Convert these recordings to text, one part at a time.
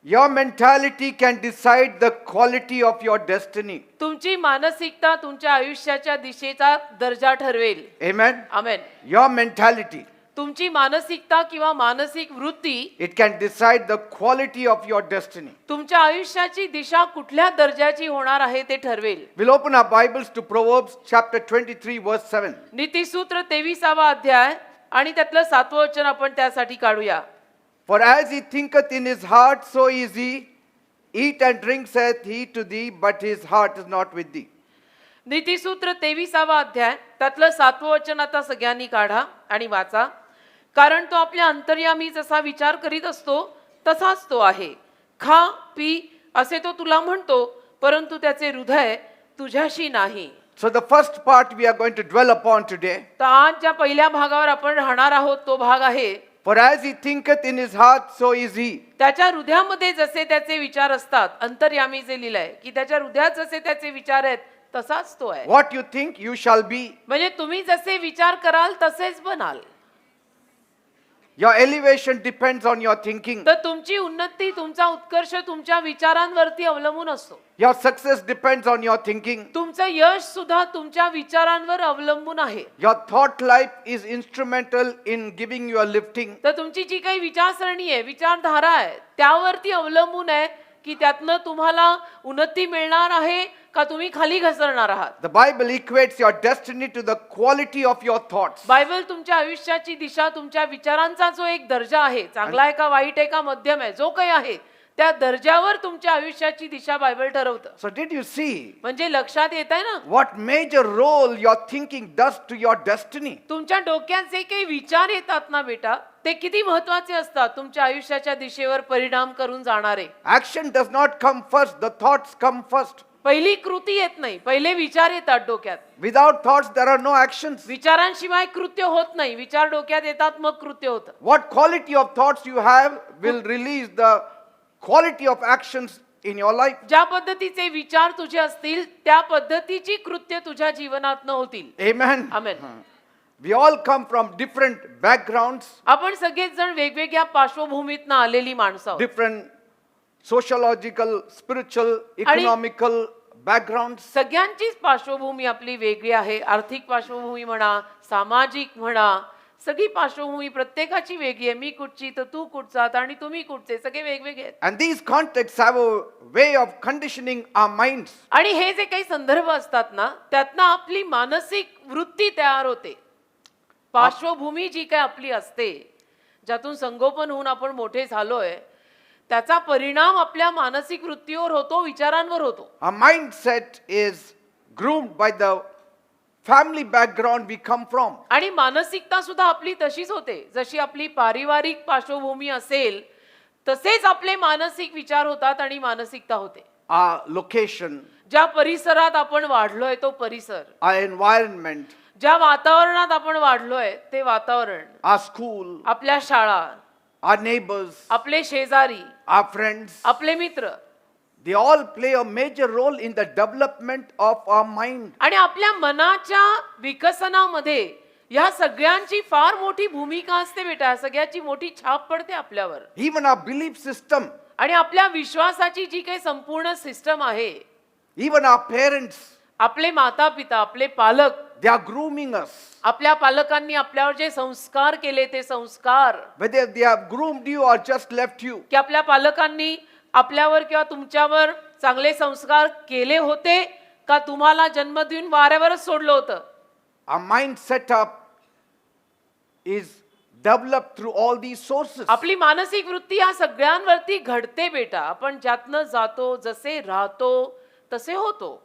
Your mentality can decide the quality of your destiny. तुमची मानसिकता तुमच्या आयुष्याच्या दिशेचा दर्जा ठरवेल. Amen. आमेन. Your mentality, तुमची मानसिकता किंवा मानसिक वृत्ती it can decide the quality of your destiny. तुमच्या आयुष्याची दिशा कुठल्या दर्जाची होणार आहे ते ठरवेल. We'll open our Bibles to Proverbs chapter 23 verse 7. नीतिसूत्र 23वा अध्याय आणि त्यातलं 7वं वचन आपण त्यासाठी काढूया. For as he thinketh in his heart, so is he. Eat and drink saith he to thee, but his heart is not with thee. नीतिसूत्र 23वा अध्याय त्यातलं 7वं वचन आता सगळ्यांनी काढा आणि वाचा. कारण तो आपल्या अंतर्यामी जसा विचार करीत असतो तसाच तो आहे. खा पी असे तो तुला म्हणतो, परंतु त्याचे हृदय तुझ्याशी नाही. So the first part we are going to dwell upon today. तर आज ज्या पहिल्या भागावर आपण राहणार आहोत तो भाग आहे. For as he thinketh in his heart, so is he. त्याच्या हृदयामध्ये जसे त्याचे विचार असतात, अंतर्यामी जे लिहिलंय की त्याच्या हृदयात जसे त्याचे विचार आहेत तसाच तो आहे. What you think, you shall be. म्हणजे तुम्ही जसे विचार कराल तसेच बनाल. Your elevation depends on your thinking. तर तुमची उन्नती तुमचा उत्कर्ष तुमच्या विचारांवरती अवलंबून असतो. Your success depends on your thinking. तुमचं यश सुद्धा तुमच्या विचारांवर अवलंबून आहे. Your thought life is instrumental in giving you a lifting. तर तुमची जी काही विचारसरणी आहे, विचारधारा आहे, त्यावरती अवलंबून आहे की त्यातनं तुम्हाला उन्नती मिळणार आहे का तुम्ही खाली घसरणार आहात. The Bible equates your destiny to the quality of your thoughts. Bible तुमच्या आयुष्याची दिशा तुमच्या विचारांचा जो एक दर्जा आहे, चांगला आहे का वाईट आहे का मध्यम आहे, जो काही आहे त्या दर्जावर तुमच्या आयुष्याची दिशा Bible ठरवतं. So did you see म्हणजे लक्षात येत आहे ना what major role your thinking does to your destiny? तुमच्या डोक्यात जे काही विचार येतात ना बेटा, ते किती महत्त्वाचे असतात तुमच्या आयुष्याच्या दिशेवर परिणाम करून जाणारे. Action does not come first, the thoughts come first. पहिली कृती येत नाही, पहिले विचार येतात डोक्यात. Without thoughts there are no actions. विचारांशिवाय कृत्य होत नाही. विचार डोक्यात येतात मग कृत्य होतं. What quality of thoughts you have will release the quality of actions in your life. ज्या पद्धतीचे विचार तुझे असतील त्या पद्धतीची कृत्य तुझ्या जीवनात होतील. Amen. Amen. We all come from different backgrounds, आपण सगळेच जण वेगवेगळ्या पार्श्वभूमीतनं आलेली माणसं आहोत. different sociological, spiritual, economical backgrounds. सगळ्यांचीच पार्श्वभूमी आपली वेगळी आहे. आर्थिक पार्श्वभूमी म्हणा, सामाजिक म्हणा, सगळी पार्श्वभूमी प्रत्येकाची वेगळी आहे. मी कुठची तर तू कुठचा आणि तुम्ही कुठचे, सगळे वेगवेगळे आहेत. And these contexts have a way of conditioning our minds. आणि हे जे काही संदर्भ असतात ना त्यातनं आपली मानसिक वृत्ती तयार होते. पार्श्वभूमी जी काही आपली असते, ज्यातून संगोपन होऊन आपण मोठे झालोय, त्याचा परिणाम आपल्या मानसिक वृत्तीवर होतो, विचारांवर होतो. Our mindset is groomed by the family background we come from. आणि मानसिकता सुद्धा आपली तशीच होते. जशी आपली पारिवारिक पार्श्वभूमी असेल तसेच आपले मानसिक विचार होतात आणि मानसिकता होते. Our location, ज्या परिसरात आपण वाढलोय तो परिसर, our environment, ज्या वातावरणात आपण वाढलोय ते वातावरण, our school, आपल्या शाळा, our neighbors, आपले शेजारी, our friends, आपले मित्र, they all play a major role in the development of our mind. आणि आपल्या मनाच्या विकसनामध्ये या सगळ्यांची फार मोठी भूमिका असते बेटा. सगळ्याची मोठी छाप पडते आपल्यावर. Even our belief system, आणि आपल्या विश्वासाची जी काही संपूर्ण सिस्टम आहे, even our parents, आपले माता पिता, आपले पालक, they are grooming us. आपल्या पालकांनी आपल्यावर जे संस्कार केले ते संस्कार, Whether they have groomed you or just left you, की आपल्या पालकांनी आपल्यावर किंवा तुमच्यावर चांगले संस्कार केले होते का तुम्हाला जन्म देऊन वाऱ्यावरच सोडलं होतं. our mind setup is developed through all these sources. आपली मानसिक वृत्ती या सगळ्यांवरती घडते बेटा. आपण ज्यातनं जातो, जसे राहतो तसे होतो.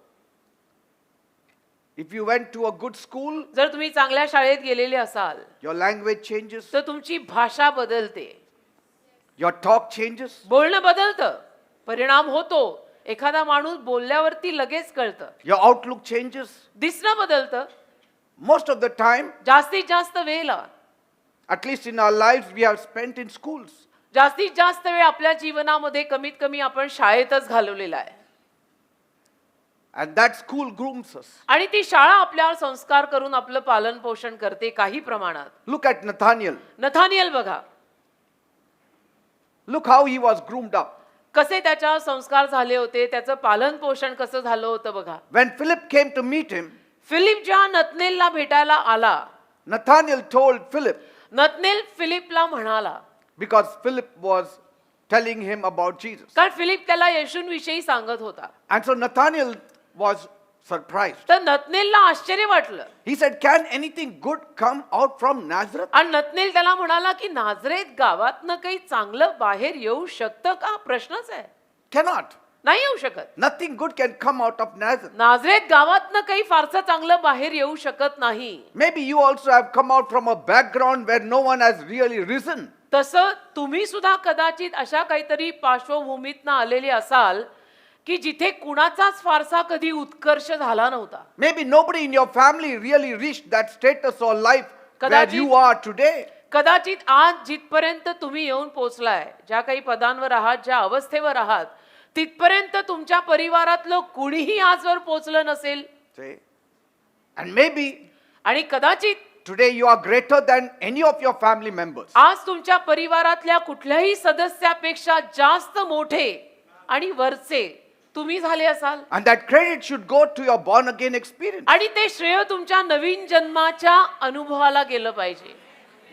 If you went to a good school, जर तुम्ही चांगल्या शाळेत गेलेले असाल your language changes, तर तुमची भाषा बदलते, your talk changes, बोलणं बदलतं, परिणाम होतो. एखादा माणूस बोलल्यावरती लगेच कळतं. your outlook changes. दिसणं बदलतं. Most of the time, जास्तीत जास्त वेळेला, at least in our lives, we have spent in schools. जास्तीत जास्त वेळ आपल्या जीवनामध्ये कमीत कमी आपण शाळेतच घालवलेला आहे. And that school grooms us. आणि ती शाळा आपल्यावर संस्कार करून आपलं पालन पोषण करते काही प्रमाणात. Look at Nathaniel. नथानिएल बघा, Look how he was groomed up. कसे त्याच्यावर संस्कार झाले होते, त्याचं पालन पोषण कसं झालं होतं बघा. When Philip came to meet him, Philip जेव्हा नतनेलला भेटायला आला, Nathanael told Philip, नतनेल फिलिपला म्हणाला, because Philip was telling him about Jesus. कारण फिलिप त्याला येशूंविषयी सांगत होता. And so Nathanael was surprised. तर नतनेलला आश्चर्य वाटलं He said, can anything good come out from Nazareth? आणि नतनेल त्याला म्हणाला की नाझरेत गावातनं काही चांगलं बाहेर येऊ शकतं का? प्रश्नच आहे. Cannot. नाही येऊ शकत. Nothing good can come out of Nazareth. नाझरेत गावातनं काही फारसं चांगलं बाहेर येऊ शकत नाही. Maybe you also have come out from a background where no one has really risen. तसं तुम्ही सुद्धा कदाचित अशा काहीतरी पार्श्वभूमीतनं आलेले असाल की जिथे कुणाचाच फारसा कधी उत्कर्ष झाला नव्हता. Maybe nobody in your family really reached that status or life where Kadachit- you are today. कदाचित आज जिथपर्यंत तुम्ही येऊन पोहोचलाय, ज्या काही पदांवर आहात, ज्या अवस्थेवर आहात, तिथपर्यंत तुमच्या परिवारातलं कुणीही आजवर पोहोचलं नसेल. See? And maybe आणि कदाचित today you are greater than any of your family members. आज तुमच्या परिवारातल्या कुठल्याही सदस्यापेक्षा जास्त मोठे आणि वरचे तुम्ही झाले असाल. And that credit should go to your born again experience. आणि ते श्रेय तुमच्या नवीन जन्माच्या अनुभवाला गेलं पाहिजे.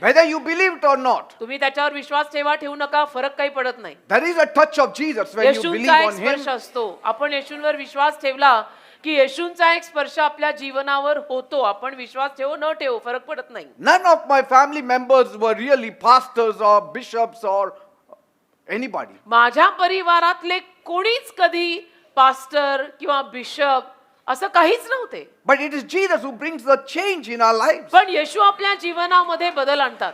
Whether you believe it or not, तुम्ही त्याच्यावर विश्वास ठेवू नका, फरक काही पडत नाही. there is a touch of Jesus when you believe येशूंचा एक on him. स्पर्श असतो. आपण येशूंवर विश्वास ठेवला की येशूंचा एक स्पर्श आपल्या जीवनावर होतो. आपण विश्वास ठेवू न ठेवू फरक पडत नाही. None of my family members were really pastors or bishops or anybody. माझ्या परिवारातले कोणीच कधी पास्टर किंवा बिशप असं काहीच नव्हते. But it is Jesus who brings the change in our lives. पण येशू आपल्या जीवनामध्ये बदल आणतात.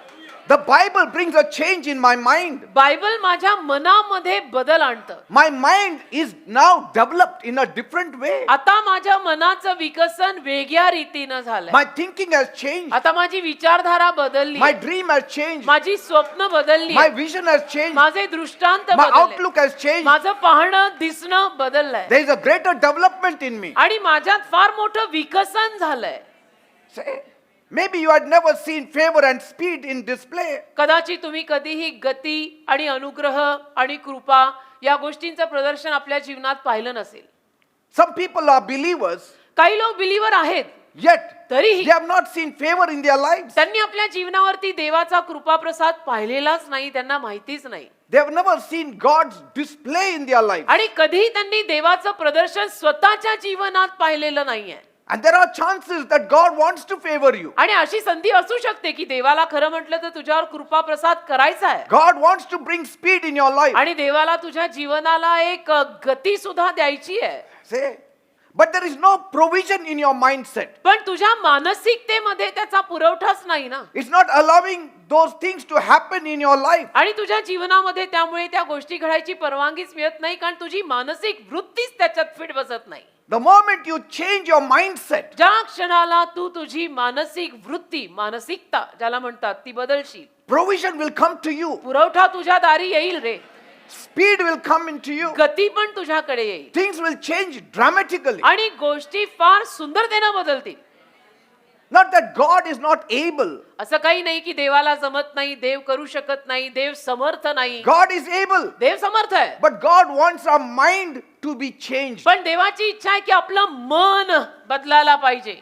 The Bible brings a change in my mind. Bible माझ्या मनामध्ये बदल आणतं. My mind is now developed in a different way. आता माझ्या मनाचं विकसन वेगळ्या रीतीनं झालंय. My thinking has changed. आता माझी विचारधारा बदलली. My dream has changed. माझी स्वप्न बदलली. My vision has changed. माझे दृष्टांत My बदलले. outlook has changed. माझं पाहणं दिसणं बदललंय. There is a greater development in me. आणि माझ्यात फार मोठं विकसन झालंय. Say, maybe you had never seen favor and speed in display. कदाचित तुम्ही कधीही गती आणि अनुग्रह आणि कृपा या गोष्टींचं प्रदर्शन आपल्या जीवनात पाहिलं नसेल. Some people are believers, काही लोक बिलीवर आहेत, yet तरीही they have not seen favor in their lives. त्यांनी आपल्या जीवनावरती देवाचा कृपा प्रसाद पाहिलेलाच नाही, त्यांना माहितीच नाही. They have never seen God's display in their lives. आणि कधीही त्यांनी देवाचं प्रदर्शन स्वतःच्या जीवनात पाहिलेलं नाहीये. And there are chances that God wants to favor you. आणि अशी संधी असू शकते की देवाला खरं म्हटलं तर तुझ्यावर कृपा प्रसाद करायचा आहे. God wants to bring speed in your life. आणि देवाला तुझ्या जीवनाला एक गती सुद्धा द्यायची आहे. Say, but there is no provision in your mindset. पण तुझ्या मानसिकतेमध्ये त्याचा पुरवठाच नाही ना. It's not allowing those things to happen in your life. आणि तुझ्या जीवनामध्ये त्यामुळे त्या गोष्टी घडायची परवानगीच मिळत नाही, कारण तुझी मानसिक वृत्तीच त्याच्यात फिट बसत नाही. The moment you change your mindset, ज्या क्षणाला तू तुझी मानसिक वृत्ती, मानसिकता ज्याला म्हणतात ती बदलशील, provision will come to you. पुरवठा तुझ्या दारी येईल रे. Speed will come into you. गती पण तुझ्याकडे येईल. Things will change dramatically. आणि गोष्टी फार सुंदरतेनं बदलतील. Not that God is not able. असं काही नाही की देवाला जमत नाही, देव करू शकत नाही, देव समर्थ नाही. God is able. देव समर्थ आहे. But God wants our mind to be changed. पण देवाची इच्छा आहे की आपलं मन बदलायला पाहिजे.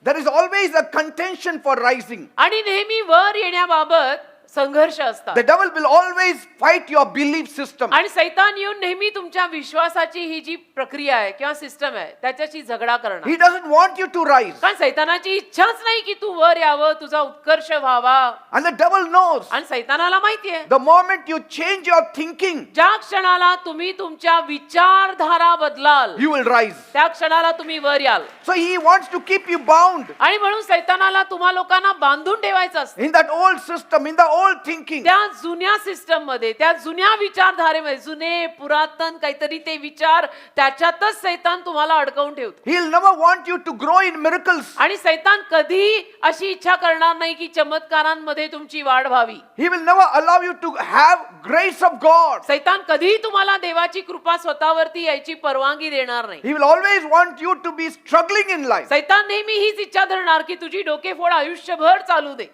There is always a contention for rising. आणि नेहमी वर येण्याबाबत संघर्ष असतात. The devil will always fight your belief system. आणि सैतान येऊन नेहमी तुमच्या विश्वासाची ही जी प्रक्रिया आहे किंवा सिस्टम आहे त्याच्याशी झगडा करणार. He doesn't want you to rise. कारण सैतानाची इच्छाच नाही की तू वर यावं, तुझा उत्कर्ष व्हावा. And the devil knows. आणि सैतानाला माहिती आहे The moment you change your thinking, ज्या क्षणाला तुम्ही तुमच्या विचारधारा बदलाल you will rise. त्या क्षणाला तुम्ही वर याल. So he wants to keep you bound आणि म्हणून सैतानाला तुम्हा लोकांना बांधून ठेवायचं असतं. in that old system, in the old thinking. त्या जुन्या सिस्टम मध्ये, त्या जुन्या विचारधारेमध्ये, जुने पुरातन काहीतरी ते विचार, त्याच्यातच सैतान तुम्हाला अडकवून ठेवतो. He'll never want you to grow in miracles. आणि सैतान कधी अशी इच्छा करणार नाही की चमत्कारांमध्ये तुमची वाढ व्हावी. He will never allow you to have grace of God. सैतान कधीही तुम्हाला देवाची कृपा स्वतःवरती यायची परवानगी देणार नाही. He will always want you to be struggling in life. सैतान नेहमी हीच इच्छा धरणार की तुझी डोकेफोड आयुष्यभर चालू दे.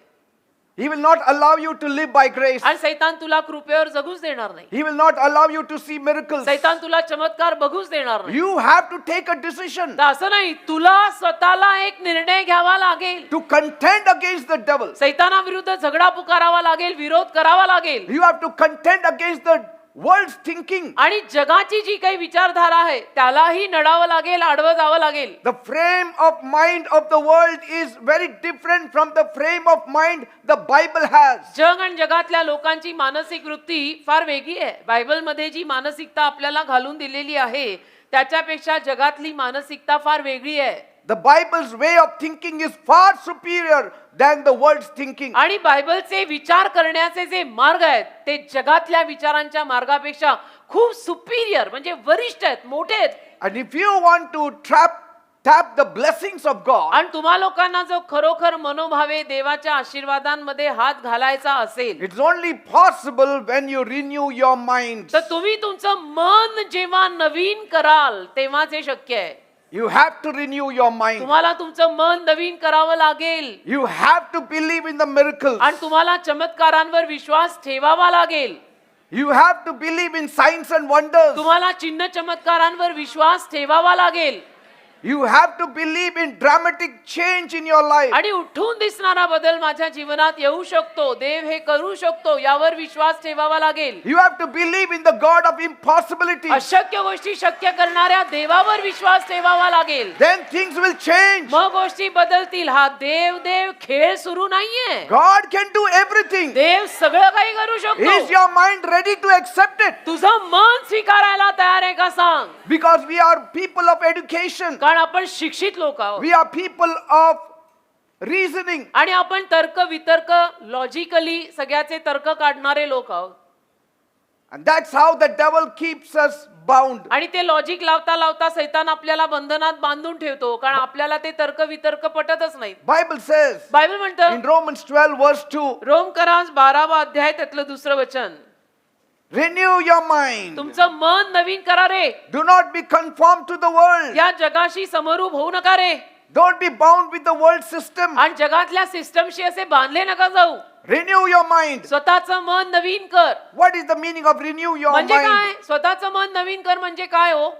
He will not allow you to live by grace. आणि सैतान तुला कृपेवर जगूच देणार नाही. He will not allow you to see miracles. सैतान तुला चमत्कार बघूच देणार नाही. You have to take a decision तर असं नाही, तुला स्वतःला एक निर्णय घ्यावा लागेल. to contend against the devil. सैतानाविरुद्ध झगडा पुकारावा लागेल, विरोध करावा लागेल. You have to contend against the world's thinking. आणि जगाची जी काही विचारधारा आहे त्यालाही नडावं लागेल, आडवं जावं लागेल. The frame of mind of the world is very different from the frame of mind the Bible has. जग आणि जगातल्या लोकांची मानसिक वृत्ती फार वेगळी आहे. बायबलमध्ये जी मानसिकता आपल्याला घालून दिलेली आहे त्याच्यापेक्षा जगातली मानसिकता फार वेगळी आहे. The Bible's way of thinking is far superior than the world's thinking. आणि बायबलचे विचार करण्याचे जे मार्ग आहेत ते जगातल्या विचारांच्या मार्गापेक्षा खूप सुपिरियर म्हणजे वरिष्ठ आहेत, मोठे आहेत. And if you want to tap the blessings of God, आणि तुम्हा लोकांना जो खरोखर मनोभावे देवाच्या आशीर्वादांमध्ये हात घालायचा असेल it's only possible when you renew your mind. तर तुम्ही तुमचं मन जेव्हा नवीन कराल तेव्हाच हे शक्य आहे. You have to renew your mind. तुम्हाला तुमचं मन नवीन करावं लागेल You have to believe in the miracles. आणि तुम्हाला चमत्कारांवर विश्वास ठेवावा लागेल. You have to believe in signs and wonders. तुम्हाला चिन्ह चमत्कारांवर विश्वास ठेवावा लागेल. You have to believe in dramatic change in your life. आणि उठून दिसणारा बदल माझ्या जीवनात येऊ शकतो, देव हे करू शकतो यावर विश्वास ठेवावा लागेल. You have to believe in the God of impossibilities. अशक्य गोष्टी शक्य करणाऱ्या देवावर विश्वास ठेवावा लागेल. Then things will change. मग गोष्टी बदलतील. हा देव खेळ सुरू नाहीये. God can do everything. देव सगळं काही करू Is शकतो. your mind ready to accept it? तुझं मन स्वीकारायला तयार आहे का सांग. Because we are people of education. कारण आपण शिक्षित लोक आहोत We are people of reasoning. आणि आपण तर्क वितर्क लॉजिकली सगळ्याचे तर्क काढणारे लोक आहोत. And that's how the devil keeps us bound. आणि ते लॉजिक लावता लावता सैतान आपल्याला बंधनात बांधून ठेवतो कारण आपल्याला ते तर्क वितर्क पटतच नाहीत. Bible says बायबल म्हणतं in Romans 12 verse 2, रोमकरास 12वा अध्याय त्यातलं दुसरं वचन, renew your mind. तुमचं मन नवीन करा रे. Do not be conformed to the world. या जगाशी समरूप होऊ नका रे. Don't be bound with the world system. आणि जगातल्या सिस्टमशी असे बांधले नका जाऊ. Renew your mind. स्वतःचं मन नवीन कर. What is the meaning of renew your म्हणजे mind? काय? स्वतःचं मन नवीन कर म्हणजे काय हो?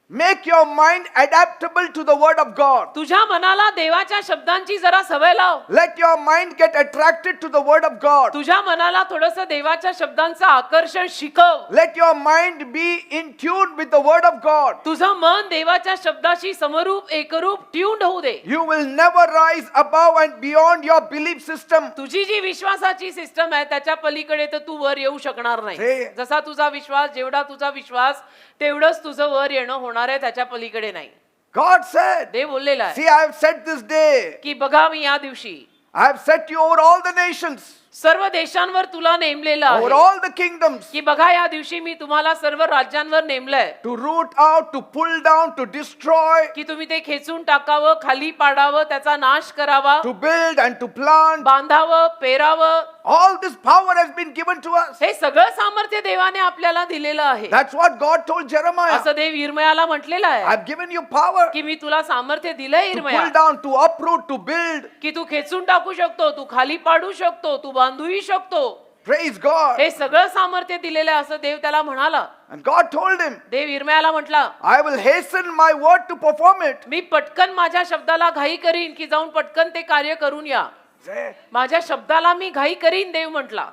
Make your mind adaptable to the word of God. तुझ्या मनाला देवाच्या शब्दांची जरा सवय लाव. Let your mind get attracted to the word of God. तुझ्या मनाला थोडंसं देवाच्या शब्दांचं आकर्षण शिकव. Let your mind be in tune with the word of God. तुझं मन देवाच्या शब्दाशी समरूप एकरूप ट्यून्ड होऊ दे. You will never rise above and beyond your belief system. तुझी जी विश्वासाची सिस्टम आहे त्याच्या पलीकडे तर तू वर येऊ शकणार नाही. हे- जसा तुझा विश्वास, जेवढा तुझा विश्वास तेवढंच तुझं वर येणं होणार आहे, त्याच्या पलीकडे नाही. God said, देव बोललेला आहे see, I have set this day. की बघा मी या दिवशी I have set you over all the nations, सर्व देशांवर तुला नेमलेलं over आहे. all the kingdoms, की बघा या दिवशी मी तुम्हाला सर्व राज्यांवर नेमलंय to root out, to pull down, to destroy, की तुम्ही ते खेचून टाकावं, खाली पाडावं, त्याचा नाश करावा, to build and to plant. बांधावं, पेरावं. All this power has been given to us. हे सगळं सामर्थ्य देवाने आपल्याला दिलेलं आहे. That's what God told Jeremiah. असं देव इर्मयाला म्हटलेलं आहे I've given you power की मी तुला सामर्थ्य दिलंय to इर्मया, pull down, to uproot, to build. की तू खेचून टाकू शकतो, तू खाली पाडू शकतो, तू बांधूही शकतो. Praise God. हे सगळं सामर्थ्य दिलेलं आहे असं देव त्याला म्हणाला. And God told him, देव इर्मयाला म्हटला, I will hasten my word to perform it. मी पटकन माझ्या शब्दाला घाई करीन की जाऊन पटकन ते कार्य करून या. माझ्या शब्दाला मी घाई करीन, देव म्हटला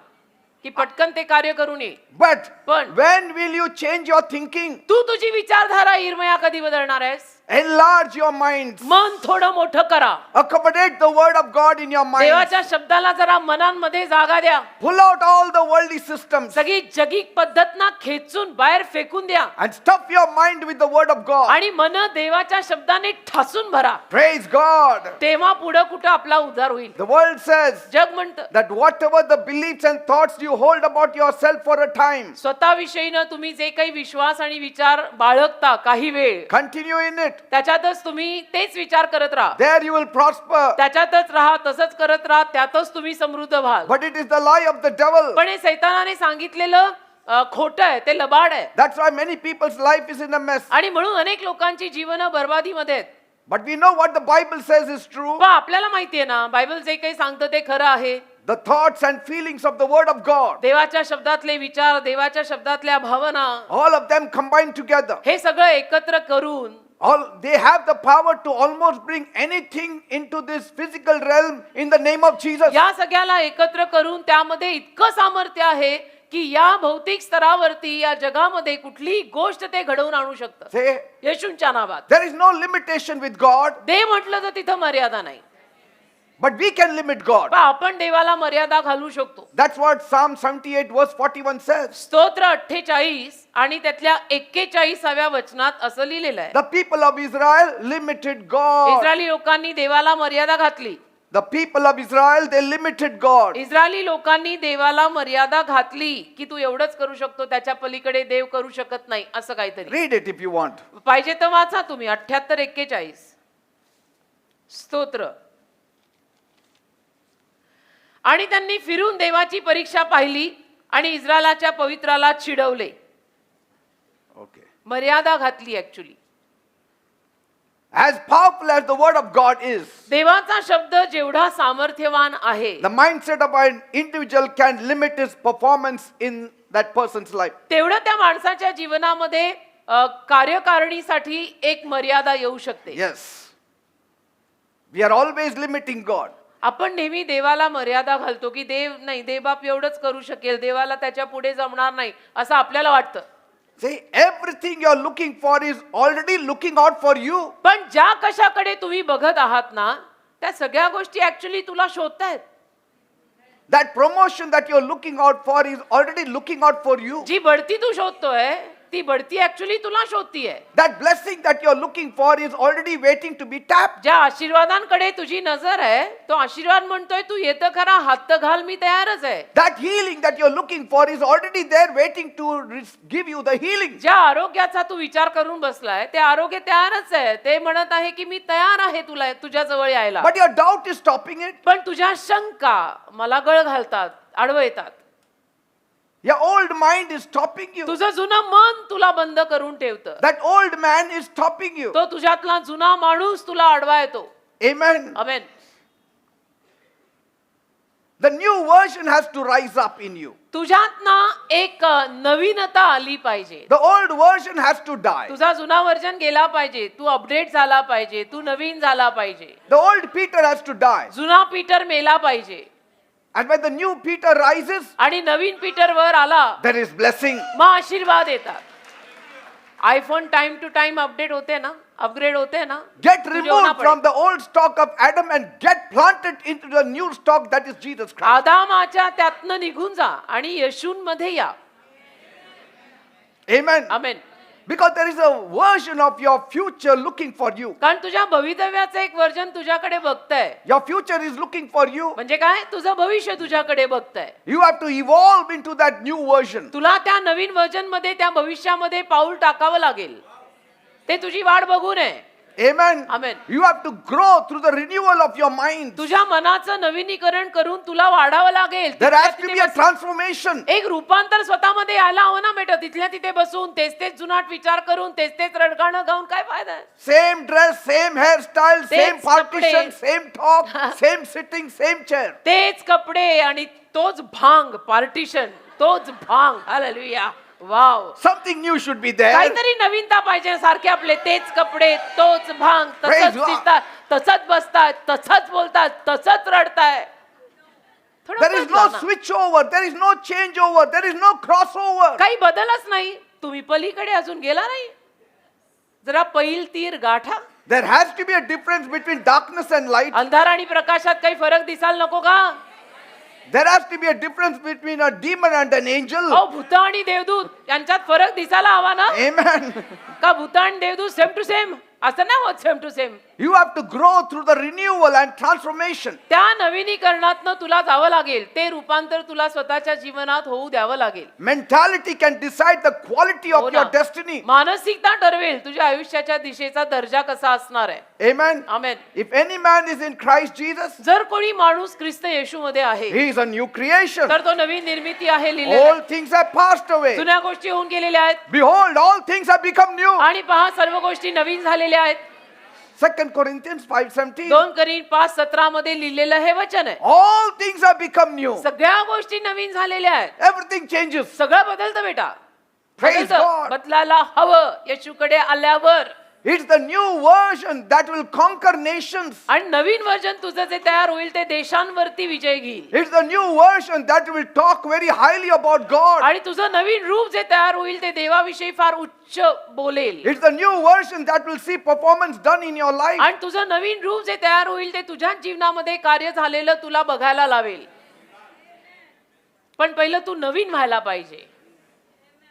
की पटकन ते कार्य करून ये. But पण when will you change your thinking? तू तुझी विचारधारा इर्मया कधी बदलणार आहेस? Enlarge your minds. मन थोडं मोठं करा. Accommodate the word of God in your mind. देवाच्या शब्दाला जरा मनांमध्ये जागा द्या. Pull out all the worldly systems सगळी जगिक पद्धत ना खेचून बाहेर फेकून द्या and stuff your mind with the word of God. आणि मन देवाच्या शब्दाने ठासून भरा. Praise God. तेव्हा पुढे कुठं आपला उद्धार होईल. The world says जग म्हणतं that whatever the beliefs and thoughts you hold about yourself for a time, स्वतःविषयीनं तुम्ही जे काही विश्वास आणि विचार बाळगता काही वेळ, continue in it. त्याच्यातच तुम्ही तेच विचार करत राहा. There you will prosper. त्याच्यातच राहा, तसंच करत राहा, त्यातच तुम्ही समृद्ध व्हाल. But it is the lie of the devil. पण हे सैतानाने सांगितलेलं खोटं आहे, ते लबाड आहे. That's why many people's life is in a mess. आणि म्हणून अनेक लोकांची जीवन बर्बादीमध्ये आहेत. But we know what the Bible says is true. पण आपल्याला माहितीये ना बायबल जे काही सांगतं ते खरं आहे. The thoughts and feelings of the Word of God, देवाच्या शब्दातले विचार, देवाच्या शब्दातल्या भावना, all of them combined together. हे सगळं एकत्र करून They have the power to almost bring anything into this physical realm in the name of Jesus. या सगळ्याला एकत्र करून त्यामध्ये इतकं सामर्थ्य आहे की या भौतिक स्तरावरती या जगामध्ये कुठलीही गोष्ट ते घडवून आणू शकतं. Say, येशूंच्या नावात. there is no limitation with God, देव म्हटलं तर तिथं मर्यादा नाही. but we can limit God. पण आपण देवाला मर्यादा घालू शकतो. That's what Psalm 78 verse 41 says. स्तोत्र 48 आणि त्यातल्या 41व्या वचनात असं लिहिलेलं आहे. The people of Israel limited God. Israeli लोकांनी देवाला मर्यादा घातली. The people of Israel, they limited God. Israeli लोकांनी देवाला मर्यादा घातली की तू एवढंच करू शकतो त्याच्या पलीकडे देव करू शकत नाही असं काहीतरी. Read it if you want. पाहिजे तर वाचा तुम्ही 78:41 स्तोत्र. आणि त्यांनी फिरून देवाची परीक्षा पाहिली आणि इस्रायलाच्या पवित्राला चिडवले. Okay. मर्यादा घातली actually. As powerful as the word of God is, देवाचा शब्द जेवढा सामर्थ्यवान आहे the mindset of an individual can limit his performance in that person's life. तेवढं त्या माणसाच्या जीवनामध्ये कार्यकारिणीसाठी एक मर्यादा येऊ शकते. Yes. We are always limiting God. आपण नेहमी देवाला मर्यादा घालतो की देव नाही, देवबाप एवढंच करू शकेल, देवाला त्याच्या पुढे जमणार नाही असं आपल्याला वाटतं. See, everything you're looking for is already looking out for you. पण ज्या कशाकडे तुम्ही बघत आहात ना त्या सगळ्या गोष्टी ऍक्च्युली तुला शोधतायत. That promotion that you're looking out for is already looking out for you. जी बढती तू शोधतोय ती बढती ऍक्च्युली तुला शोधतीये. That blessing that you're looking for is already waiting to be tapped. ज्या आशीर्वादांकडे तुझी नजर आहे तो आशीर्वाद म्हणतोय तू येतं खरा, हात तर घाल, मी तयारच आहे. That healing that you're looking for is already there waiting to give you the healing. ज्या आरोग्याचा तू विचार करून बसलाय ते आरोग्य तयारच आहे. ते म्हणत आहे की मी तयार आहे तुला तुझ्या जवळ यायला. But your doubt is stopping it. पण तुझ्या शंका मला गळ घालतात, अडवतात. Your old mind is stopping you. तुझं जुनं मन तुला बंद करून ठेवतं. That old man is stopping you. तो तुझ्यातला जुना माणूस तुला अडवा येतो. Amen. Amen. The new version has to rise up in you. तुझ्यात ना एक नवीनता आली पाहिजे. The old version has to die. तुझा जुना वर्जन गेला पाहिजे, तू अपडेट झाला पाहिजे, तू नवीन झाला पाहिजे. The old Peter has to die. जुना पीटर मेला पाहिजे And when the new Peter rises, आणि नवीन पीटर वर आला there is blessing. मग आशीर्वाद येतात. IPhone time to time update होते ना, अपग्रेड होते ना. Get तुझे होना removed पड़े. from the old stock of Adam and get planted into the new stock that is Jesus Christ. आदामाच्या त्यातनं निघून जा आणि येशूंमध्ये या. Amen. Amen. Because there is a version of your future looking for you. कारण तुझ्या भवितव्याचं एक version तुझ्याकडे बघतंय. Your future is looking for you. म्हणजे काय, तुझं भविष्य तुझ्याकडे बघतंय. You have to evolve into that new version. तुला त्या नवीन वर्जन मध्ये त्या भविष्यामध्ये पाऊल टाकावं लागेल. ते तुझी वाट बघू नये. Amen. Amen. You have to grow through the renewal of your mind. तुझ्या मनाचं नवीनीकरण करून तुला वाढावं लागेल. There has to तिथल्या be a तिथे transformation. एक रूपांतर स्वतःमध्ये यायला हवं ना बेटा. तिथल्या तिथे बसून तेच तेच जुनाट विचार करून तेच तेच रडगाणं गाऊन काय फायदा आहे. Same dress, same hairstyle, same तेच partition, कपडे. same talk, same sitting, same chair. तेच कपडे आणि तोच भांग, पार्टिशन, तोच भांग. Hallelujah. Wow. Something new should be there. काहीतरी नवीनता पाहिजे. सारखे आपले तेच कपडे, तोच भांग, Praise तसंच God. दिसतात, तसंच बसतात, तसंच बोलतात, तसंच रडताय. थोडं There is बदला no ना. switch over, there is no change over, there is no crossover. काही बदलच नाही. तुम्ही पलीकडे अजून गेला नाही. जरा पैल तीर गाठा. There has to be a difference between darkness and light. अंधार आणि प्रकाशात काही फरक दिसायला नको का. There has to be a difference between a demon and an angel. अहो भूत आणि देवदूत यांच्यात फरक दिसायला हवा ना. Amen. का भूत आणि देवदूत सेम टू सेम असं नाही होत. Same to same. You have to grow through the renewal and transformation. त्या नवीनीकरणातनं तुला जावं लागेल. ते रूपांतर तुला स्वतःच्या जीवनात होऊ द्यावं लागेल. Mentality can decide the quality हो of ना. your destiny. मानसिकता ठरवेल तुझ्या आयुष्याच्या दिशेचा दर्जा कसा असणार आहे. Amen. Amen. If any man is in Christ Jesus, जर कोणी माणूस ख्रिस्त येशू मध्ये आहे he is a new creation. तर तो नवीन निर्मिती आहे. लिहिलेलं All things have passed away. जुन्या गोष्टी होऊन गेलेल्या आहेत Behold, all things have become new. आणि पहा सर्व गोष्टी नवीन झालेल्या आहेत. 2 Corinthians 5:17. 2 कोरिंथ 5:17 मध्ये लिहिलेलं हे वचन आहे. All things have become new. सगळ्या गोष्टी नवीन झालेल्या आहेत. Everything changes. सगळं बदलतं बेटा. Praise बदलतं. God. बदलायला हवं येशूकडे आल्यावर. It's the new version that will conquer nations. आणि नवीन वर्जन तुझं जे तयार होईल ते देशांवरती विजय घेईल. It's the new version that will talk very highly about God. आणि तुझं नवीन रूप जे तयार होईल ते देवाविषयी फार उच्च बोलेल. It's the new version that will see performance done in your life. आणि तुझं नवीन रूप जे तयार होईल ते तुझ्या जीवनामध्ये कार्य झालेलं तुला बघायला लावेल. पण पहिलं तू नवीन व्हायला पाहिजे.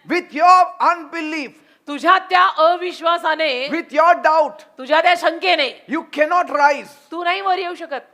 With your unbelief, तुझ्या त्या अविश्वासाने, with your doubt, तुझ्या त्या शंकेने you cannot rise. तू नाही वर येऊ शकत.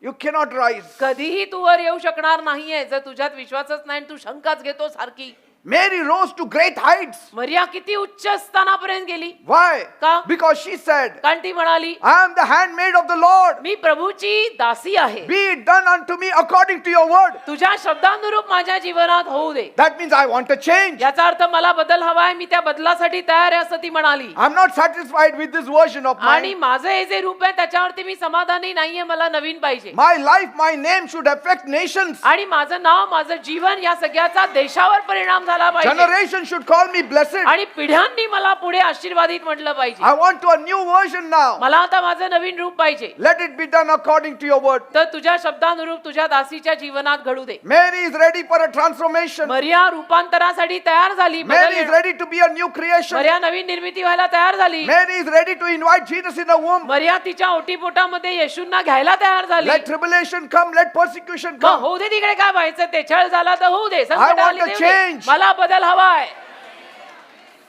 You cannot rise. कधीही तू वर येऊ शकणार नाहीये जर तुझ्यात विश्वासच नाही आणि तू शंकाच घेतो सारखी. Mary rose to great heights. मरिया किती उच्च स्थानापर्यंत गेली. Why? का? Because she said, कारण ती म्हणाली, I am the handmaid of the Lord. मी प्रभूची दासी आहे. Be it done unto me according to your word. तुझ्या शब्दानुरूप माझ्या जीवनात होऊ दे. That means I want a change. याचा अर्थ मला बदल हवाय. मी त्या बदलासाठी तयार आहे असं ती म्हणाली. I'm not satisfied with this version of आणि mine. माझं हे जे रूप आहे त्याच्यावरती मी समाधानी नाहीये. मला नवीन पाहिजे. My life, my name should affect nations. आणि माझं नाव, माझं जीवन या सगळ्याचा देशावर परिणाम झाला पाहिजे. Generation should call me blessed. आणि पिढ्यांनी मला पुढे आशीर्वादित म्हटलं पाहिजे. I want to a new version now. मला आता माझं नवीन रूप पाहिजे. Let it be done according to your word. तर तुझ्या शब्दानुरूप तुझ्या दासीच्या जीवनात घडू दे. Mary is ready for a transformation. मरिया रूपांतरासाठी तयार झाली. Mary is ready to be a new creation. मरिया नवीन निर्मिती व्हायला तयार झाली. Mary is ready to invite Jesus in the womb. मरिया तिच्या ओटीपोटामध्ये येशूंना घ्यायला तयार झाली. Let tribulation come, let persecution मग come. होऊ दे तिकडे काय व्हायचं ते. छळ झाला तर होऊ दे. संकट want आली a तर येऊ दे. change. मला बदल हवाय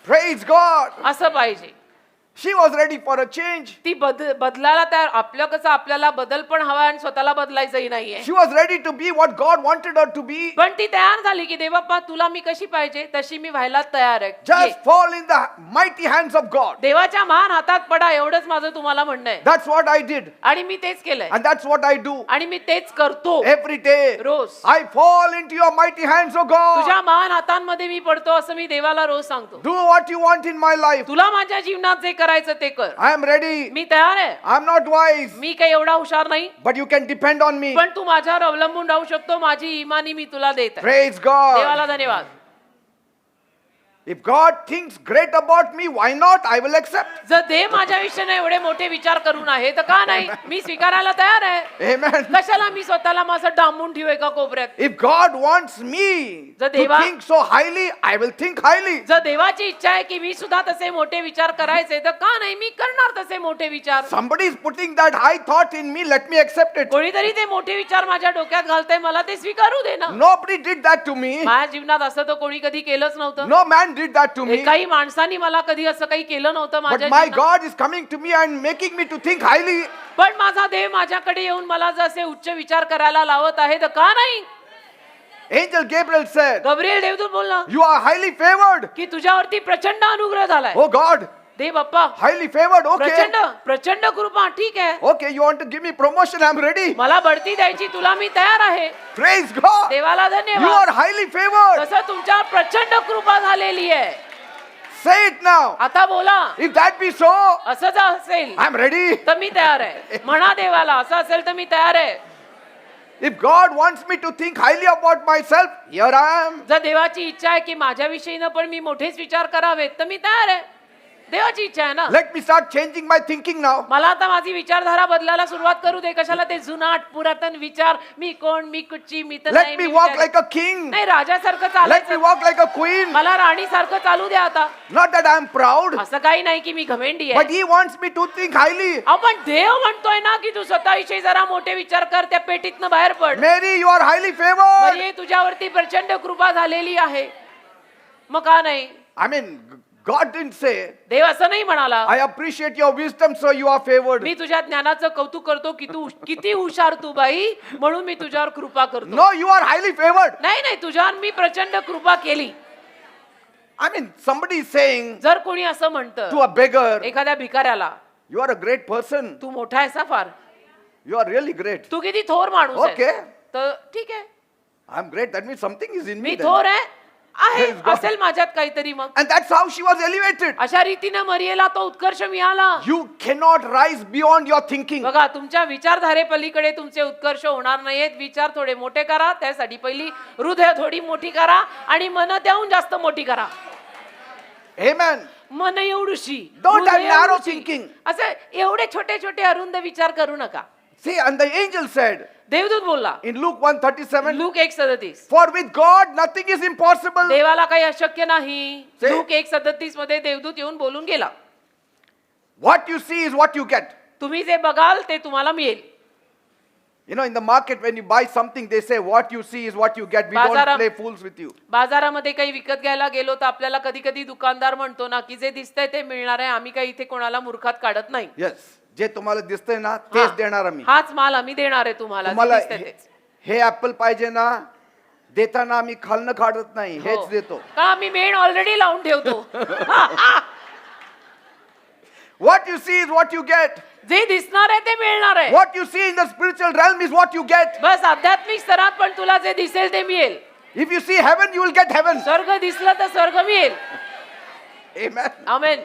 Praise God. असं पाहिजे. She was ready for a change. ती बदलायला तयार. आपलं कसं आपल्याला बदल पण हवा आणि स्वतःला बदलायचंही नाहीये. She was ready to be what God wanted her to be. पण ती तयार झाली की देवाप्पा तुला मी कशी पाहिजे तशी मी व्हायला तयार आहे. Just fall in the mighty hands of God. देवाच्या महान हातात पडा एवढंच माझं तुम्हाला म्हणणं आहे. That's what I did. आणि मी तेच केलंय. And that's what I do. आणि मी तेच करतो Every day. Rose. I fall into your mighty hands, oh God. तुझ्या महान हातांमध्ये मी पडतो असं मी देवाला रोज सांगतो. Do what you want in my life. तुला माझ्या जीवनात जे करायचं ते कर. I am ready. मी तयार आहे. I'm not wise. मी काही एवढा हुशार नाही. But you can depend on me. पण तू माझ्यावर अवलंबून राहू शकतो. माझी इमानी मी तुला देत आहे. Praise God. देवाला धन्यवाद. If God thinks great about me, why not? I will accept. जर देव माझ्या विषयाने एवढे मोठे विचार करून आहे तर का नाही. मी स्वीकारायला तयार आहे. Amen. कशाला मी स्वतःला माझं डांबून ठेवू एका कोपऱ्यात. If God wants me जर to देवा- think so highly, I will think highly. जर देवाची इच्छा आहे की मी सुद्धा तसे मोठे विचार करायचे तर का नाही मी करणार तसे मोठे विचार. Somebody is putting that high thought in me, let me accept it. कोणीतरी ते मोठे विचार माझ्या डोक्यात घालतंय मला ते स्वीकारू दे ना. Nobody did that to me. माझ्या जीवनात असं तर कोणी कधी केलंच नव्हतं. No man did that to me. काही माणसांनी मला कधी असं काही केलं नव्हतं But माझ्या my जीवनात. God is coming to me and making me to think highly. पण माझा देव माझ्याकडे येऊन मला जसे उच्च विचार करायला लावत आहे तर का नाही. Angel Gabriel said, गब्रिएल देवदूत बोलला you are highly favored. की तुझ्यावरती प्रचंड अनुग्रह झालाय. Oh God, देव बाप्पा highly favored. Okay. प्रचंड प्रचंड कृपा. ठीक आहे. Okay, you want to give me promotion, I'm ready. मला बढती द्यायची तुला मी तयार आहे. Praise God. देवाला You धन्यवाद. are highly favored. तसं तुमच्या प्रचंड कृपा झालेली आहे. Say it now. आता बोला. If that be so, असं जर असेल I'm ready. तर मी तयार आहे. म्हणा देवाला असं असेल तर मी तयार आहे. If God wants me to think highly about myself, here I am. जर देवाची इच्छा आहे की माझ्या विषयीनं पण मी मोठेच विचार करावेत तर मी तयार आहे. देवाची इच्छा आहे ना. Let me start changing my thinking now. मला आता माझी विचारधारा बदलायला सुरुवात करू दे. कशाला ते जुनाट पुरातन विचार. मी कोण, मी कुठची, मी तर नाही, Let me मी walk विचार- like a king. नाही राजासारखं Let me चालायचं. walk like a queen. मला राणी सारखं चालू द्या आता. Not that I am proud, असं काही नाही की मी घमेंडी but आहे. He wants me to think highly. आपण देव म्हणतोय ना की तू स्वतःविषयी जरा मोठे विचार कर. त्या पेटीतनं बाहेर पड. Mary, you are highly favored. म्हणजे तुझ्यावरती प्रचंड कृपा झालेली आहे. मग का नाही. I mean, God didn't say, देव असं नाही म्हणाला I appreciate your wisdom, so you are favored. मी तुझ्या ज्ञानाचं कौतुक करतो की तू किती हुशार तू बाई म्हणून मी तुझ्यावर कृपा करतो. No, you are highly favored. नाही नाही तुझ्यावर मी प्रचंड कृपा केली. I mean, somebody is saying जर कोणी असं म्हणतं to a beggar, एखाद्या भिकाऱ्याला you are a great person. तू मोठा आहेस ना फार. You are really great. तू किती थोर माणूस Okay. आहे. तर ठीक आहे I'm great. That means something is in me. Me then. थोर आहे आहे Praise God. असेल माझ्यात काहीतरी मग And that's how she was elevated. अशा रीतीने मरियेला तो उत्कर्ष मिळाला. You cannot rise beyond your thinking. बघा तुमच्या विचारधारे पलीकडे तुमचे उत्कर्ष होणार नाहीत. विचार थोडे मोठे करा, त्यासाठी पहिली हृदय थोडी मोठी करा आणि मन त्याहून जास्त मोठी करा. Amen. मन एवढूशी Don't have हृदय narrow एवढूशी. thinking. असं एवढे छोटे छोटे अरुंद विचार करू नका. See, and the angel said देवदूत बोलला in Luke 1:37, look 1:37 for with God nothing is impossible. देवाला काही अशक्य नाही. Say- लूक 1:37 मध्ये देवदूत येऊन बोलून गेला. What you see is what you get. तुम्ही जे बघाल ते तुम्हाला मिळेल. You know, in the market, when you buy something, they say what you see is what you get. We don't Bazaram- play fools with you. बाजारामध्ये काही विकत घ्यायला गेलो तर आपल्याला कधी कधी दुकानदार म्हणतो ना की जे दिसतंय ते मिळणार आहे, आम्ही काही इथे कोणाला मूर्खात काढत नाही. Yes. जे तुम्हाला दिसतंय ना तेच देणार आम्ही. हाच माल आम्ही देणार आहे तुम्हाला. जे तुम्हाला दिसतंय तेच. हे ऍपल पाहिजे ना, देताना आम्ही खालनं काढत नाही, हो. हेच देतो. का आम्ही मेण ऑलरेडी लावून ठेवतो. What you see is what you get. जे दिसणार आहे ते मिळणार आहे. What you see in the spiritual realm is what you get. बस आध्यात्मिक स्तरात पण तुला जे दिसेल ते मिळेल. If you see heaven, you will get heaven. स्वर्ग दिसलं तर स्वर्ग मिळेल. Amen. Amen.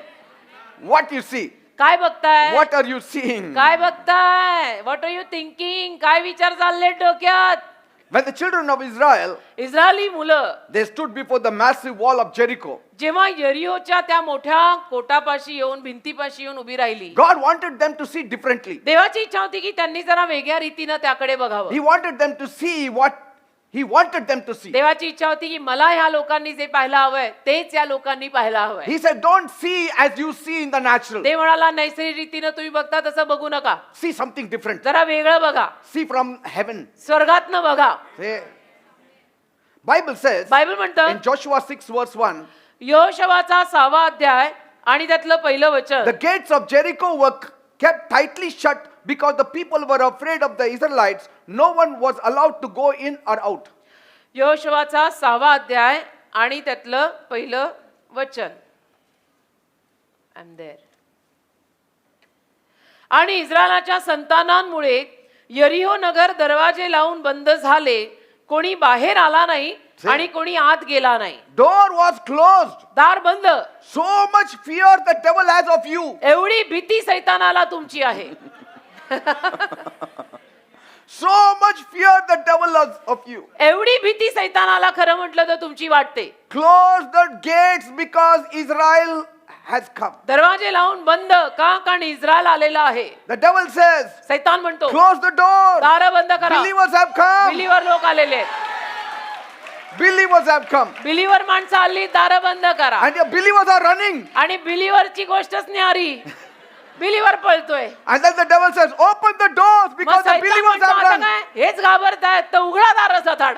What you see. काय बघताय? What are you seeing? काय बघताय? What are you thinking? काय विचार चालले डोक्यात? When the children of Israel, इस्रायली मुलं they stood before the massive wall of Jericho. जेव्हा यरिहोच्या त्या मोठ्या कोटापाशी येऊन भिंतीपाशी येऊन उभी राहिली, God wanted them to see differently. देवाची इच्छा होती की त्यांनी जरा वेगळ्या रीतीनं त्याकडे बघावं. He wanted them to see what He wanted them to see. देवाची इच्छा होती की मला ह्या लोकांनी जे पाहायला हवंय तेच या लोकांनी पाहायला हवंय. He said, don't see as you see in the natural. ते म्हणाला नैसर्गिक रीतीनं तुम्ही बघता तसं बघू नका, See something different. जरा वेगळं बघा, See from heaven. स्वर्गातनं बघा. Say, Bible says बायबल म्हणतं in Joshua 6:1, यहोशवाचा 6वा अध्याय आणि त्यातलं पहिलं वचन, the gates of Jericho were kept tightly shut because the people were afraid of the Israelites. No one was allowed to go in or out. यहोशवाचा 6वा अध्याय आणि त्यातलं पहिलं वचन. I'm there. आणि इस्रायलाच्या संतानांमुळे यरिहो नगर दरवाजे लावून बंद झाले, कोणी बाहेर आला नाही आणि कोणी आत गेला नाही. Door was closed. दार बंद. So much fear the devil has of you. एवढी भीती सैतानाला तुमची आहे. So much fear the devil has of you. एवढी भीती सैतानाला खरं म्हटलं तर तुमची वाटते. Close the gates because Israel has come. दरवाजे लावून बंद का? कारण इस्रायल आलेला आहे. The devil says, सैतान म्हणतो close the door. दार बंद करा. Believers have come. बिलीवर लोक आलेले आहेत. Believers have come. बिलीवर माणसं आली, दार बंद करा. And the believers are running. आणि बिलीवरची गोष्टच न्यारी. बिलीवर पळतोय. And then the devil says, open the doors मग because the सैतान believers म्हणतो have आता run. काय? हेच घाबरतायत तर उघडा दार सथाड.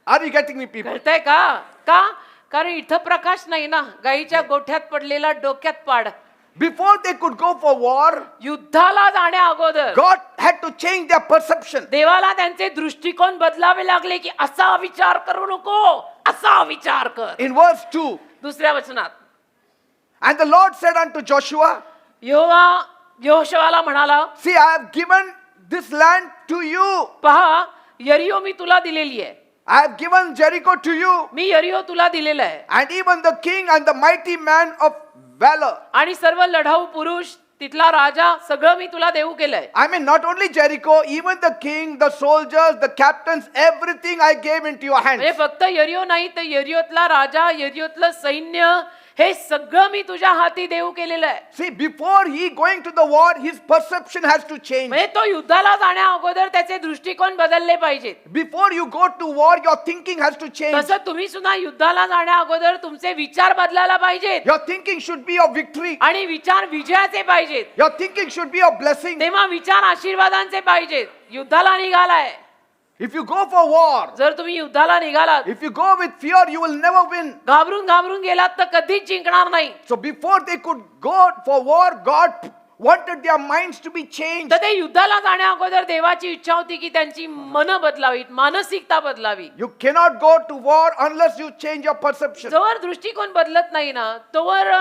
Are you getting me, people? कळतंय का? का? कारण इथं प्रकाश नाही ना. गाईच्या गोठ्यात पडलेला डोक्यात पाड. Before they could go for war, युद्धाला जाण्या अगोदर God had to change their perception. देवाला त्यांचे दृष्टिकोन बदलावे लागले की असा विचार करू नको, असा विचार कर. In verse 2, दुसऱ्या वचनात and the Lord said unto Joshua, यहोवा यहोशवाला म्हणाला, see, I have given this land to you. पहा यरिहो मी तुला दिलेली आहे. I have given Jericho to you. मी यरिहो तुला दिलेला आहे. And even the king and the mighty man of valor. आणि सर्व लढाऊ पुरुष, तिथला राजा, सगळं मी तुला देऊ केलंय. I mean, not only Jericho, even the king, the soldiers, the captains, everything I gave into your hands. म्हणजे फक्त यरिहो नाही तर यरिहोतला राजा, यरिहोतलं सैन्य, हे सगळं मी तुझ्या हाती देऊ केलेलं आहे. See, before he going to the war, his perception has to change. म्हणजे तो युद्धाला जाण्या अगोदर त्याचे दृष्टिकोन बदलले पाहिजेत. Before you go to war, your thinking has to change. तसं तुम्ही सुद्धा युद्धाला जाण्या अगोदर तुमचे विचार बदलायला पाहिजेत. Your thinking should be of victory. आणि विचार विजयाचे पाहिजेत. Your thinking should be of blessing. तेव्हा विचार आशीर्वादांचे पाहिजेत. युद्धाला निघालाय. If you go for war, जर तुम्ही युद्धाला निघालात, if you go with fear, you will never win. घाबरून घाबरून गेलात तर कधीच जिंकणार नाही. So before they could go for war, God wanted their minds to be changed. तर ते युद्धाला जाण्या अगोदर देवाची इच्छा होती की त्यांची मन बदलावीत, मानसिकता बदलावी. You cannot go to war unless you change your perception. जोवर दृष्टिकोन बदलत नाही ना, तोवर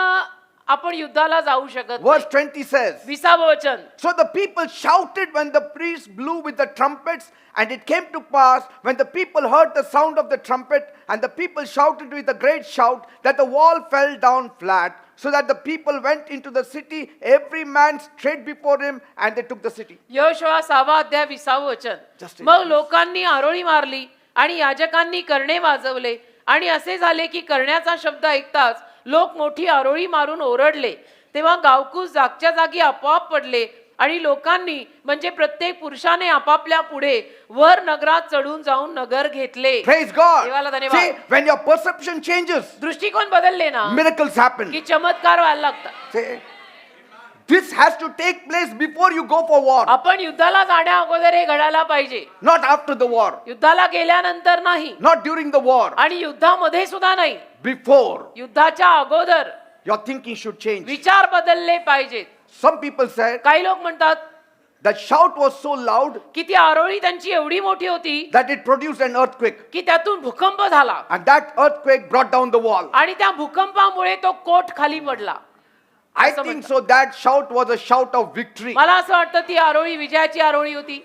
आपण युद्धाला जाऊ शकत Verse नाही. 20 says, 20व वचन. so the people shouted when the priests blew with the trumpets, and it came to pass when the people heard the sound of the trumpet, and the people shouted with a great shout, that the wall fell down flat, so that the people went into the city, every man straight before him, and they took the city. Yehoshua 6वा अध्याय 20व वचन. Just मग लोकांनी आरोळी मारली आणि याजकांनी करणे वाजवले आणि असे झाले की करण्याचा शब्द ऐकताच लोक मोठी आरोळी मारून ओरडले. तेव्हा गावकूस जागच्या जागी आपोआप पडले आणि लोकांनी म्हणजे प्रत्येक पुरुषाने आपापल्या पुढे वर नगरात चढून जाऊन नगर घेतले. Praise God. देवाला धन्यवाद. See, when your perception changes, दृष्टिकोन बदलले ना miracles happen. की चमत्कार व्हायला लागतात. See, this has to take place before you go for war, आपण युद्धाला जाण्या अगोदर हे घडायला पाहिजे, not after the war, युद्धाला गेल्यानंतर नाही not during the war, आणि युद्धामध्ये सुद्धा नाही. before. युद्धाच्या अगोदर Your thinking should change. विचार बदलले पाहिजेत. Some people said काही लोक म्हणतात that shout was so loud की ती आरोळी त्यांची एवढी मोठी होती that it produced an earthquake, की त्यातून भूकंप झाला and that earthquake brought down the wall. आणि त्या भूकंपामुळे तो कोट खाली पडला. I असं think म्हणतात. so that shout was a shout of victory. मला असं वाटतं ती आरोळी विजयाची आरोळी होती.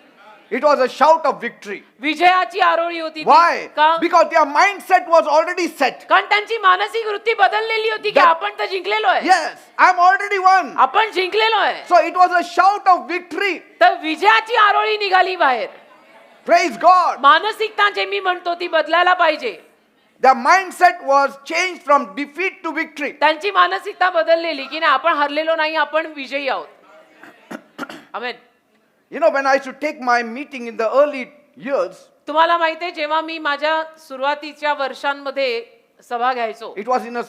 It was a shout of victory. विजयाची आरोळी होती ती. Why? का? Because their mindset was already set. कारण त्यांची मानसिक वृत्ती बदललेली होती की That- आपण तर जिंकलेलो आहे, Yes, I'm already won. आपण जिंकलेलो आहे. So it was a shout of victory. तर विजयाची आरोळी निघाली बाहेर. Praise God. मानसिकता जे मी म्हणतो ती बदलायला पाहिजे. Their mindset was changed from defeat to victory. त्यांची मानसिकता बदललेली की नाही आपण हरलेलो नाही, आपण विजयी आहोत. आमेन. You know, when I used to take my meeting in the early years, तुम्हाला माहिती आहे जेव्हा मी माझ्या सुरुवातीच्या वर्षांमध्ये सभा घ्यायचो, it was in a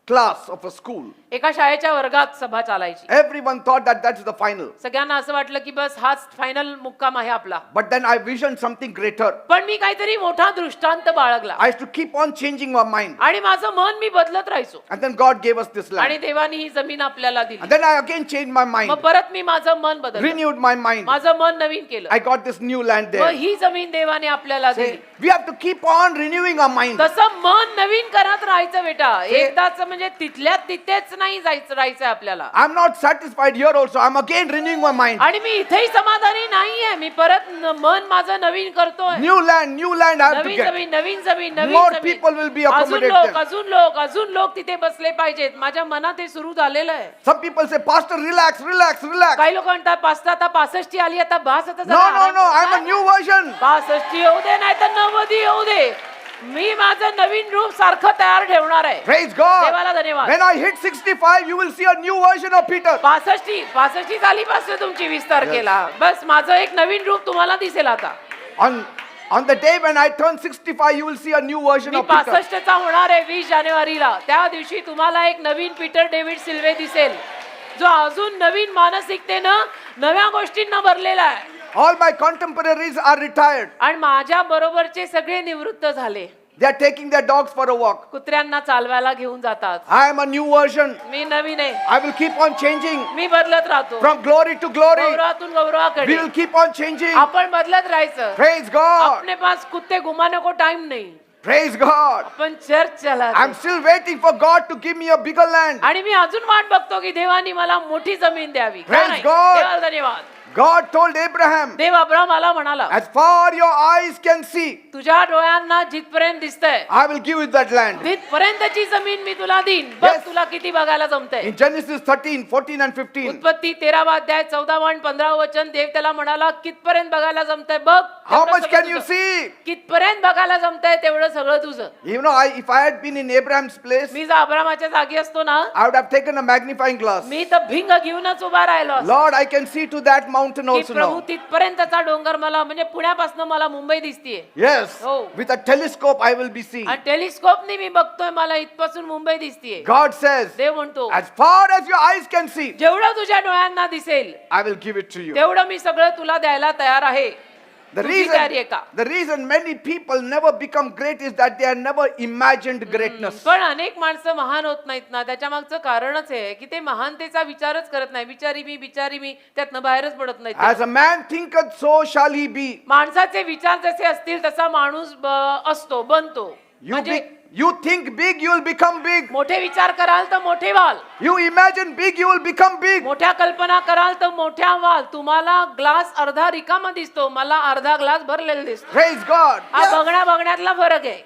class of a school. एका शाळेच्या वर्गात सभा चालायची. Everyone thought that that's the final. सगळ्यांना असं वाटलं की बस हाच फायनल मुक्काम आहे आपला. But then I visioned something greater. पण मी काहीतरी मोठा दृष्टांत बाळगला I used to keep on changing my mind. आणि माझं मन मी बदलत राहायचो And then God gave us this आणि land. देवाने ही जमीन आपल्याला दिली. And then I again changed my mind, मग परत मी माझं मन बदललं, renewed my mind. माझं मन नवीन केलं. I got this new land मग there. ही जमीन देवाने आपल्याला See, दिली. we have to keep on renewing our mind. तसं मन नवीन करत राहायचं बेटा. एकदाच म्हणजे तिथल्या तिथेच नाही राहायचं आपल्याला. I'm not satisfied here also. I'm again renewing my mind. आणि मी इथेही समाधानी नाहीये, मी परत मन माझं नवीन करतोय. New land I have to Naveen get. जमीन नवीन जमीन नवीन More जमीन. people will be अजून accommodated लोक there. अजून लोक अजून लोक तिथे बसले पाहिजेत. माझ्या मनात हे सुरू झालेलं आहे. Some people say, Pastor, relax, relax, relax. काही लोक म्हणतात पास्टर आता 65 आली, आता बास, आता No, no, no. I'm a new version. 65 येऊ दे नाही तर 90 येऊ दे, मी माझं नवीन रूप सारखं तयार ठेवणार आहे. Praise God. देवाला धन्यवाद. When I hit 65, you will see a new version of Peter. 65 झाली पासून तुमची 20 तारखेला. बस माझं एक नवीन रूप तुम्हाला दिसेल आता. On the day when I turn 65, you will see a new version me of Peter. 65 चा होणार आहे 20 जानेवारीला. त्या दिवशी तुम्हाला एक नवीन पीटर डेव्हिड सिल्वे दिसेल, जो अजून नवीन मानसिकतेनं नव्या गोष्टींना भरलेला आहे. All my contemporaries are retired. आणि माझ्या बरोबरचे सगळे निवृत्त झाले. They are taking their dogs for a walk. कुत्र्यांना चालवायला घेऊन जातात. I am a new version. मी नवीन आहे, I will keep on changing मी बदलत राहतो. from glory to glory. गौरवातून We गौरवाकडे will keep on changing. आपण बदलत राहायचं. Praise God. अपने पास कुत्ते घुमाने को टाइम नहीं, Praise God. आपण चर्च चला. I'm still waiting for God to give me a bigger land. आणि मी अजून वाट बघतो की देवानी मला मोठी जमीन द्यावी. का Praise नाही? God. देवाला धन्यवाद. God told Abraham, देव अब्राहमाला म्हणाला, as far your eyes can see, तुझ्या डोळ्यांना जिथपर्यंत दिसतंय I will give you that land. तिथपर्यंतची जमीन मी तुला देईन. बघ Yes. तुला किती बघायला जमतंय. In Genesis 13, 14 and 15. उत्पत्ती 13वा अध्याय 14वा आणि 15वा वचन देव त्याला म्हणाला कितपर्यंत बघायला जमतंय बघ. How तेवढं much सगळं can you तुझं. see? कितपर्यंत बघायला जमतंय तेवढं सगळं तुझं. You know, if I had been in Abraham's place, मी जर अब्रामाच्या जागी असतो ना, I would have taken a magnifying glass. मी तर भिंग घेऊनच उभा राहिलो असतो. Lord, I can see to that mountain की also प्रभू now. तिथपर्यंतचा डोंगर मला म्हणजे पुण्यापासून मला मुंबई दिसतीये. Yes, Oh. with a telescope I will be seeing. आणि टेलिस्कोपनी मी बघतोय मला इथपासून मुंबई दिसतीये. God says, देव म्हणतो as far as your eyes can see, जेवढं तुझ्या डोळ्यांना दिसेल I will give it to you. तेवढं मी सगळं तुला द्यायला तयार आहे. The तुझी तयारी आहे reason, का? the reason many people never become great is that they have never imagined greatness. पण अनेक माणसं महान होत नाहीत ना, त्याच्या मागचं कारणच आहे की ते महानतेचा विचारच करत नाही. बिचारी मी त्यातनं बाहेरच पडत नाही. As a man thinketh, so shall he be. माणसाचे विचार जसे असतील तसा माणूस असतो बनतो. म्हणजे You think big, you will become big. मोठे विचार कराल तर मोठे व्हाल. You imagine big, you will become big. मोठ्या कल्पना कराल तर मोठ्या व्हाल. तुम्हाला ग्लास अर्धा रिकामा दिसतो, मला अर्धा ग्लास भरलेला दिसतो. Praise God. हा बघण्यातला फरक आहे.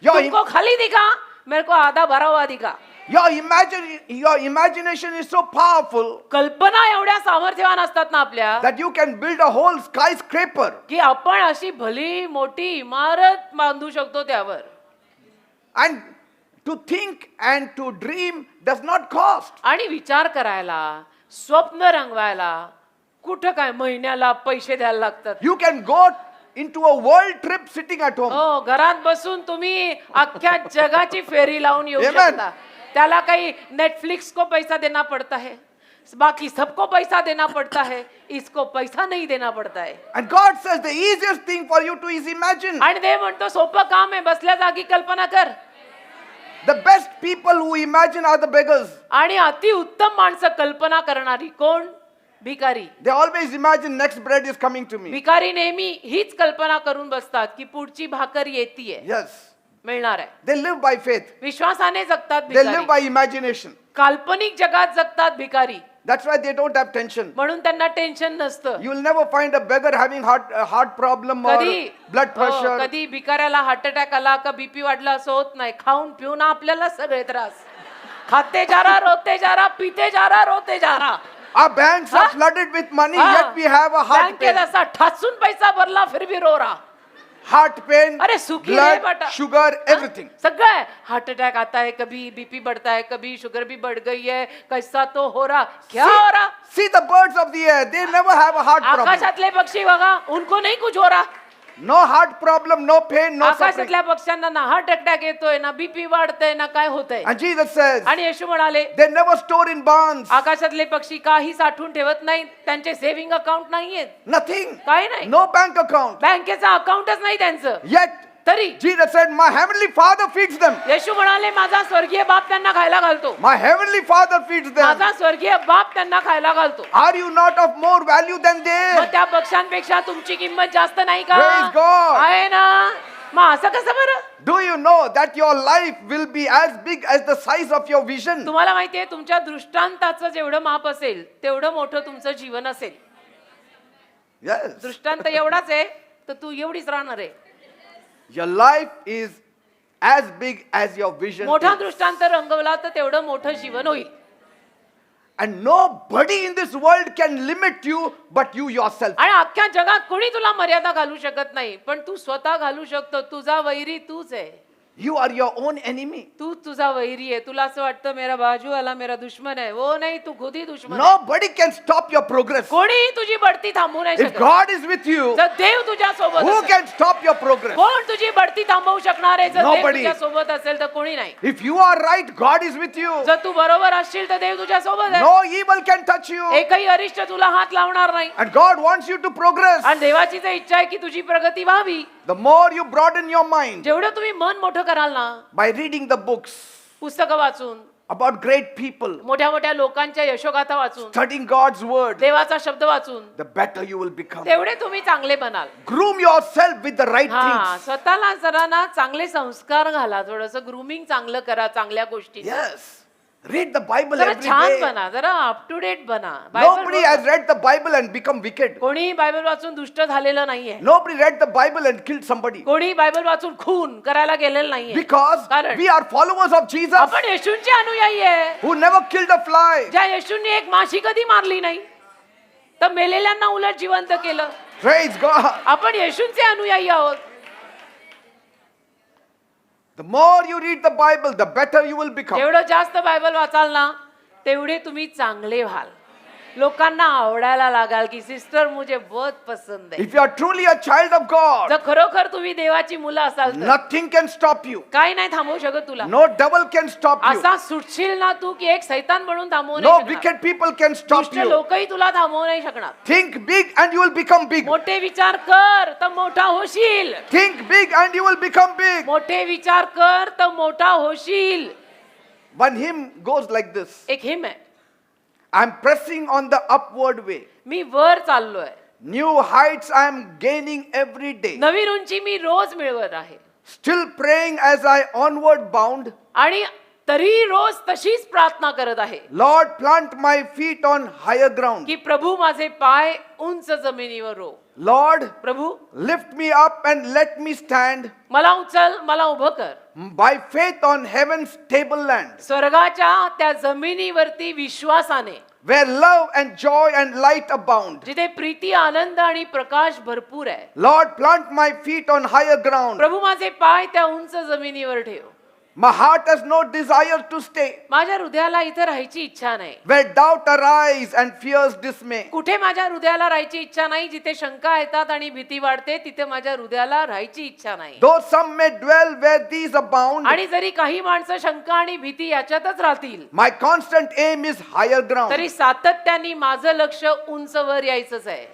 Your, तुमको खाली दिखा, मेरे को आधा भरा हुआ दिखा. your imagination is so powerful कल्पना एवढ्या सामर्थ्यवान असतात ना आपल्या, that you can build a whole skyscraper. की आपण अशी भली मोठी इमारत बांधू शकतो त्यावर. And to think and to dream does not cost. आणि विचार करायला, स्वप्न रंगवायला कुठं काय महिन्याला पैसे द्यायला लागतात. You can go into a world trip sitting at home. हो, घरात बसून तुम्ही अख्ख्या जगाची फेरी लावून येऊ Amen. शकता. त्याला काही नेटफ्लिक्स को पैसा देना पड़ता है, बाकी सबको पैसा देना पड़ता है, इसको पैसा नहीं देना पड़ता है. And God says the easiest thing for you to is imagine. आणि देव म्हणतो सोपं काम आहे, बसल्या जागी कल्पना कर. The best people who imagine are the beggars. आणि अति उत्तम माणसं कल्पना करणारी कोण? भिकारी. They always imagine next bread is coming to me. भिकारी नेहमी हीच कल्पना करून बसतात की पुढची भाकर येतीये, Yes. मिळणार आहे. They live by faith. विश्वासाने जगतात They live भिकारी. by imagination. काल्पनिक जगात जगतात भिकारी, That's why they don't have tension. म्हणून त्यांना टेन्शन नसतं. You will never find a beggar having heart problem or कधी blood हो, pressure. कधी भिकाऱ्याला हार्ट अटॅक आला का बीपी वाढला असं होत नाही. खाऊन पिऊन आपल्याला सगळे त्रास. खाते जा रहा, रोते जा रहा, पीते जा रहा, रोते जा रहा. Our banks are Huh? flooded with money, हाँ. yet we have a heart बँकेत pain. असा ठासून पैसा भरला फिर भी रो रहा. Heart pain, अरे सुखी रे blood, बेटा. sugar, हाँ? everything. सगळं है. हार्ट अटैक आता है, कभी बीपी बढ़ता है, कभी शुगर भी बढ़ गई है. कैसा तो हो रहा, क्या हो रहा? See the birds of the air, they never have a heart problem. आकाशातले पक्षी बघा, उनको नहीं कुछ हो रहा. No heart problem, no pain, no suffering. आकाशातल्या पक्ष्यांना ना हार्ट अटॅक येतोय, ना बीपी वाढतंय, ना काय होतंय. And Jesus says, आणि येशू म्हणाले they never store in barns. आकाशातले पक्षी काही साठवून ठेवत नाहीत, त्यांचे सेव्हिंग अकाउंट नाहीये, Nothing. काही नाही. No bank account. बँकेचं अकाउंटच नाही त्यांचं. Yet, तरी Jesus said, my heavenly Father feeds them. येशू म्हणाले माझा स्वर्गीय बाप त्यांना खायला घालतो. My heavenly Father feeds them. माझा स्वर्गीय बाप त्यांना खायला घालतो. Are you not of more value than मग they? त्या पक्ष्यांपेक्षा तुमची किंमत जास्त नाही का? Praise God. आहे ना. मग असं कसं बरं? Do you know that your life will be as big as the size of your vision? तुम्हाला माहितीये तुमच्या दृष्टांताचं जेवढं माप असेल तेवढं मोठं तुमचं जीवन असेल. Yes. दृष्टांत एवढाच आहे तर तू एवढीच राहणार आहे. Your life is as big as your vision. मोठा is. दृष्टांत रंगवला तर तेवढं मोठं जीवन होईल. And nobody in this world can limit you but you yourself. आणि अख्ख्या जगात कोणी तुला मर्यादा घालू शकत नाही, पण तू स्वतः घालू शकतो. तुझा वैरी तूच आहे. You are your own enemy. तू तुझा वैरी आहे. तुला असं वाटतं मेरा बाजू वाला मेरा दुश्मन आहे. वो नाही, तू खुद ही दुश्मन आहे. Nobody can stop your progress. कोणीही तुझी बढती थांबवू नाही If शकत. God is with you, जर देव तुझ्या सोबत who असेल, can stop your progress? कोण तुझी बढती थांबवू शकणार आहे? जर देव Nobody. तुझ्या सोबत असेल तर कोणी नाही. If you are right, God is with you. जर तू बरोबर असशील तर देव तुझ्या सोबत आहे. No evil can touch you. एकही अरिष्ट तुला हात लावणार नाही. And God wants you to progress. आणि देवाची तर इच्छा आहे की तुझी प्रगती व्हावी. The more you broaden your mind जेवढं तुम्ही मन मोठं कराल ना, by reading the books पुस्तकं वाचून, about great people, मोठ्या मोठ्या लोकांच्या यशोगाथा वाचून, studying God's word, देवाचा शब्द वाचून, the better you will become. तेवढे तुम्ही चांगले बनाल. Groom yourself with the right हा, things. स्वतःला जरा ना चांगले संस्कार घाला. थोडस ग्रूमिंग चांगलं करा चांगल्या गोष्टी. Yes. Read the Bible जरा every छान day. बना, जरा अप टू डेट बना. Nobody has read the Bible and become wicked. कोणी बायबल वाचून दुष्ट झालेलं नाहीये. Nobody read the Bible and killed somebody. कोणी बायबल वाचून खून करायला गेलेलं नाहीये. Because कारण we are followers of Jesus आपण येशूंचे अनुयायी आहे, who never killed a fly. ज्या येशूंनी एक माशी कधी मारली नाही, तर मेलेल्यांना उलट जिवंत केलं. Praise God. आपण येशूंचे अनुयायी आहोत. The more you read the Bible, the better you will become. जेवढं जास्त बायबल वाचाल ना तेवढे तुम्ही चांगले व्हाल. लोकांना आवडायला लागाल की सिस्टर मुझे बहुत पसंद है. If you are truly a child of God, जर खरोखर तुम्ही देवाची मुलं असाल तर nothing can stop you. काही नाही थांबवू शकत तुला. No devil can stop you. असा सुटशील ना तू की एक सैतान बनून थांबवू No नाही शकणार. wicked people can stop दुष्ट you. लोकही तुला थांबवू नाही शकणार. Think big and you will become big. मोठे विचार कर तर मोठा होशील. Think big and you will become big. मोठे विचार कर तर मोठा होशील. One hymn goes like this. एक हिम आहे, I'm pressing on the upward way. मी वर चाललोय, New heights I am gaining every day. नवीन उंची मी रोज मिळवत आहे. still praying as I onward bound. आणि तरी रोज तशीच प्रार्थना करत आहे Lord, plant my feet on higher ground. की प्रभू माझे पाय उंच जमिनीवर row. Lord, Prabhu lift me up and let me stand मला उचल, मला उभं कर. by faith on heaven's tableland, स्वर्गाच्या त्या जमिनीवरती विश्वासाने, where love and joy and light abound. जिथे प्रीती, आनंद आणि प्रकाश भरपूर आहे. Lord, plant my feet on higher ground. प्रभू माझे पाय त्या उंच जमिनीवर ठेव. My heart has no desire to stay माझ्या हृदयाला इथे राहायची इच्छा नाही. where doubt arise and fears dismay. कुठे माझ्या हृदयाला राहायची इच्छा नाही, जिथे शंका येतात आणि भीती वाढते तिथे माझ्या हृदयाला राहायची इच्छा नाही. Though some may dwell where these abound, आणि जरी काही माणसं शंका आणि भीती याच्यातच राहतील, my constant aim is higher ground. तरी सातत्याने माझं लक्ष उंचवर यायचंच आहे.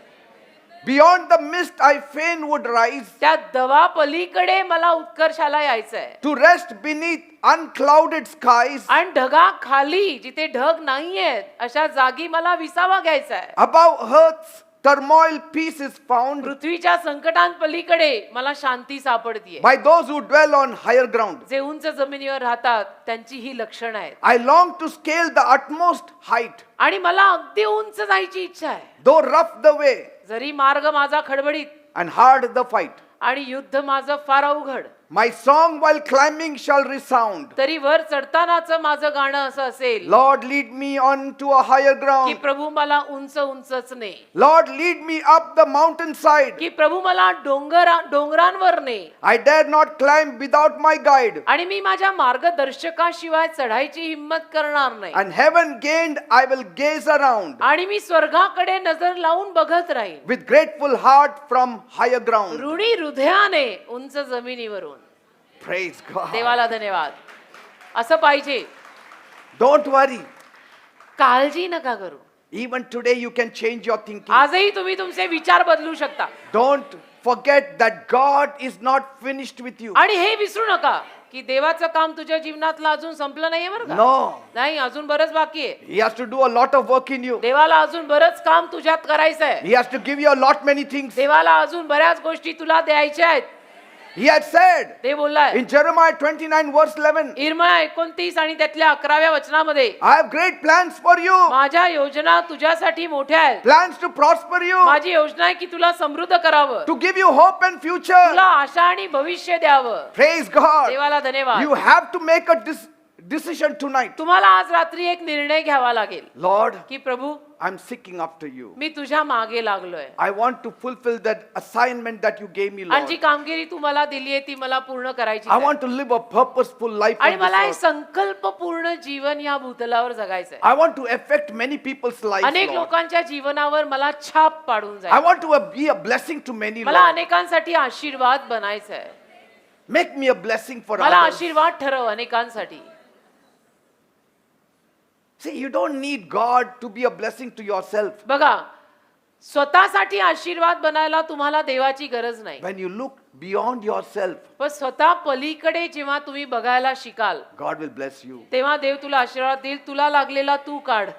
Beyond the mist I fain would rise त्या दवा पलीकडे मला उत्कर्षाला यायचं आहे. to rest beneath unclouded skies. आणि ढगा खाली, जिथे ढग नाहीयेत अशा जागी मला विसावा घ्यायचा आहे. Above earth's turmoil peace is found पृथ्वीच्या संकटांपलीकडे मला शांती सापडतीये. by those who dwell on higher ground. जे उंच जमिनीवर राहतात त्यांची ही लक्षणं आहेत. I long to scale the utmost height, आणि मला अगदी उंच जायची इच्छा आहे. though rough the way जरी मार्ग माझा खडबडीत and hard the fight. आणि युद्ध माझं फार अवघड, My song while climbing shall resound. तरी वर चढतानाचं माझं गाणं असं असेल Lord, lead me on to a higher की ground. प्रभू मला उंच ने. Lord, lead me up the mountainside. की प्रभू मला डोंगरांवर ने. I dare not climb without my guide. आणि मी माझ्या मार्गदर्शकाशिवाय चढायची हिंमत करणार नाही. And heaven gained, I will gaze around आणि मी स्वर्गाकडे नजर लावून बघत राहीन with grateful heart from higher ground. ऋणी हृदयाने उंच जमिनीवरून. Praise God. देवाला धन्यवाद. असं पाहिजे. Don't worry. काळजी नका करू. Even today you can change your thinking. आजही तुम्ही तुमचे विचार बदलू शकता. Don't forget that God is not finished with you. आणि हे विसरू नका की देवाचं काम तुझ्या जीवनातलं अजून संपलं नाहीये बरं का. No. नाही, अजून बरंच बाकी आहे. He has to do a lot of work in you. देवाला अजून बरंच काम तुझ्यात करायचं आहे. He has to give you a lot many things. देवाला अजून बऱ्याच गोष्टी तुला द्यायच्या आहेत. He had said ते बोललाय in Jeremiah 29 verse 11, इर्मया 29 आणि त्यातल्या 11व्या वचनामध्ये, I have great plans for you. माझ्या योजना तुझ्यासाठी मोठ्या आहेत. Plans to prosper you, माझी योजना आहे की तुला समृद्ध करावं, to give you hope and future. तुला आशा आणि भविष्य द्यावं. Praise God. देवाला धन्यवाद. You have to make a decision tonight. तुम्हाला आज रात्री एक निर्णय घ्यावा लागेल Lord, की प्रभू, I'm seeking after you. मी तुझ्या मागे लागलोय I want to fulfill that assignment that you gave me, आणि जी Lord. कामगिरी तू मला दिली आहे ती मला पूर्ण करायची I आहे. want to live a purposeful life आणि on मला this एक earth. संकल्पपूर्ण जीवन या भूतलावर जगायचंय. I want to affect many people's lives, अनेक Lord. लोकांच्या जीवनावर मला छाप पाडून I जायचं. want to be a blessing to many, मला Lord. अनेकांसाठी आशीर्वाद बनायचंय. Make me a blessing for मला others. आशीर्वाद ठरव अनेकांसाठी. See, you don't need God to be a blessing to yourself. बघा, स्वतःसाठी आशीर्वाद बनायला तुम्हाला देवाची गरज नाही. When you look beyond yourself, पण स्वतः पलीकडे जेव्हा तुम्ही बघायला शिकाल God will bless you. तेव्हा देव तुला आशीर्वाद देईल. तुला लागलेला तू काढ.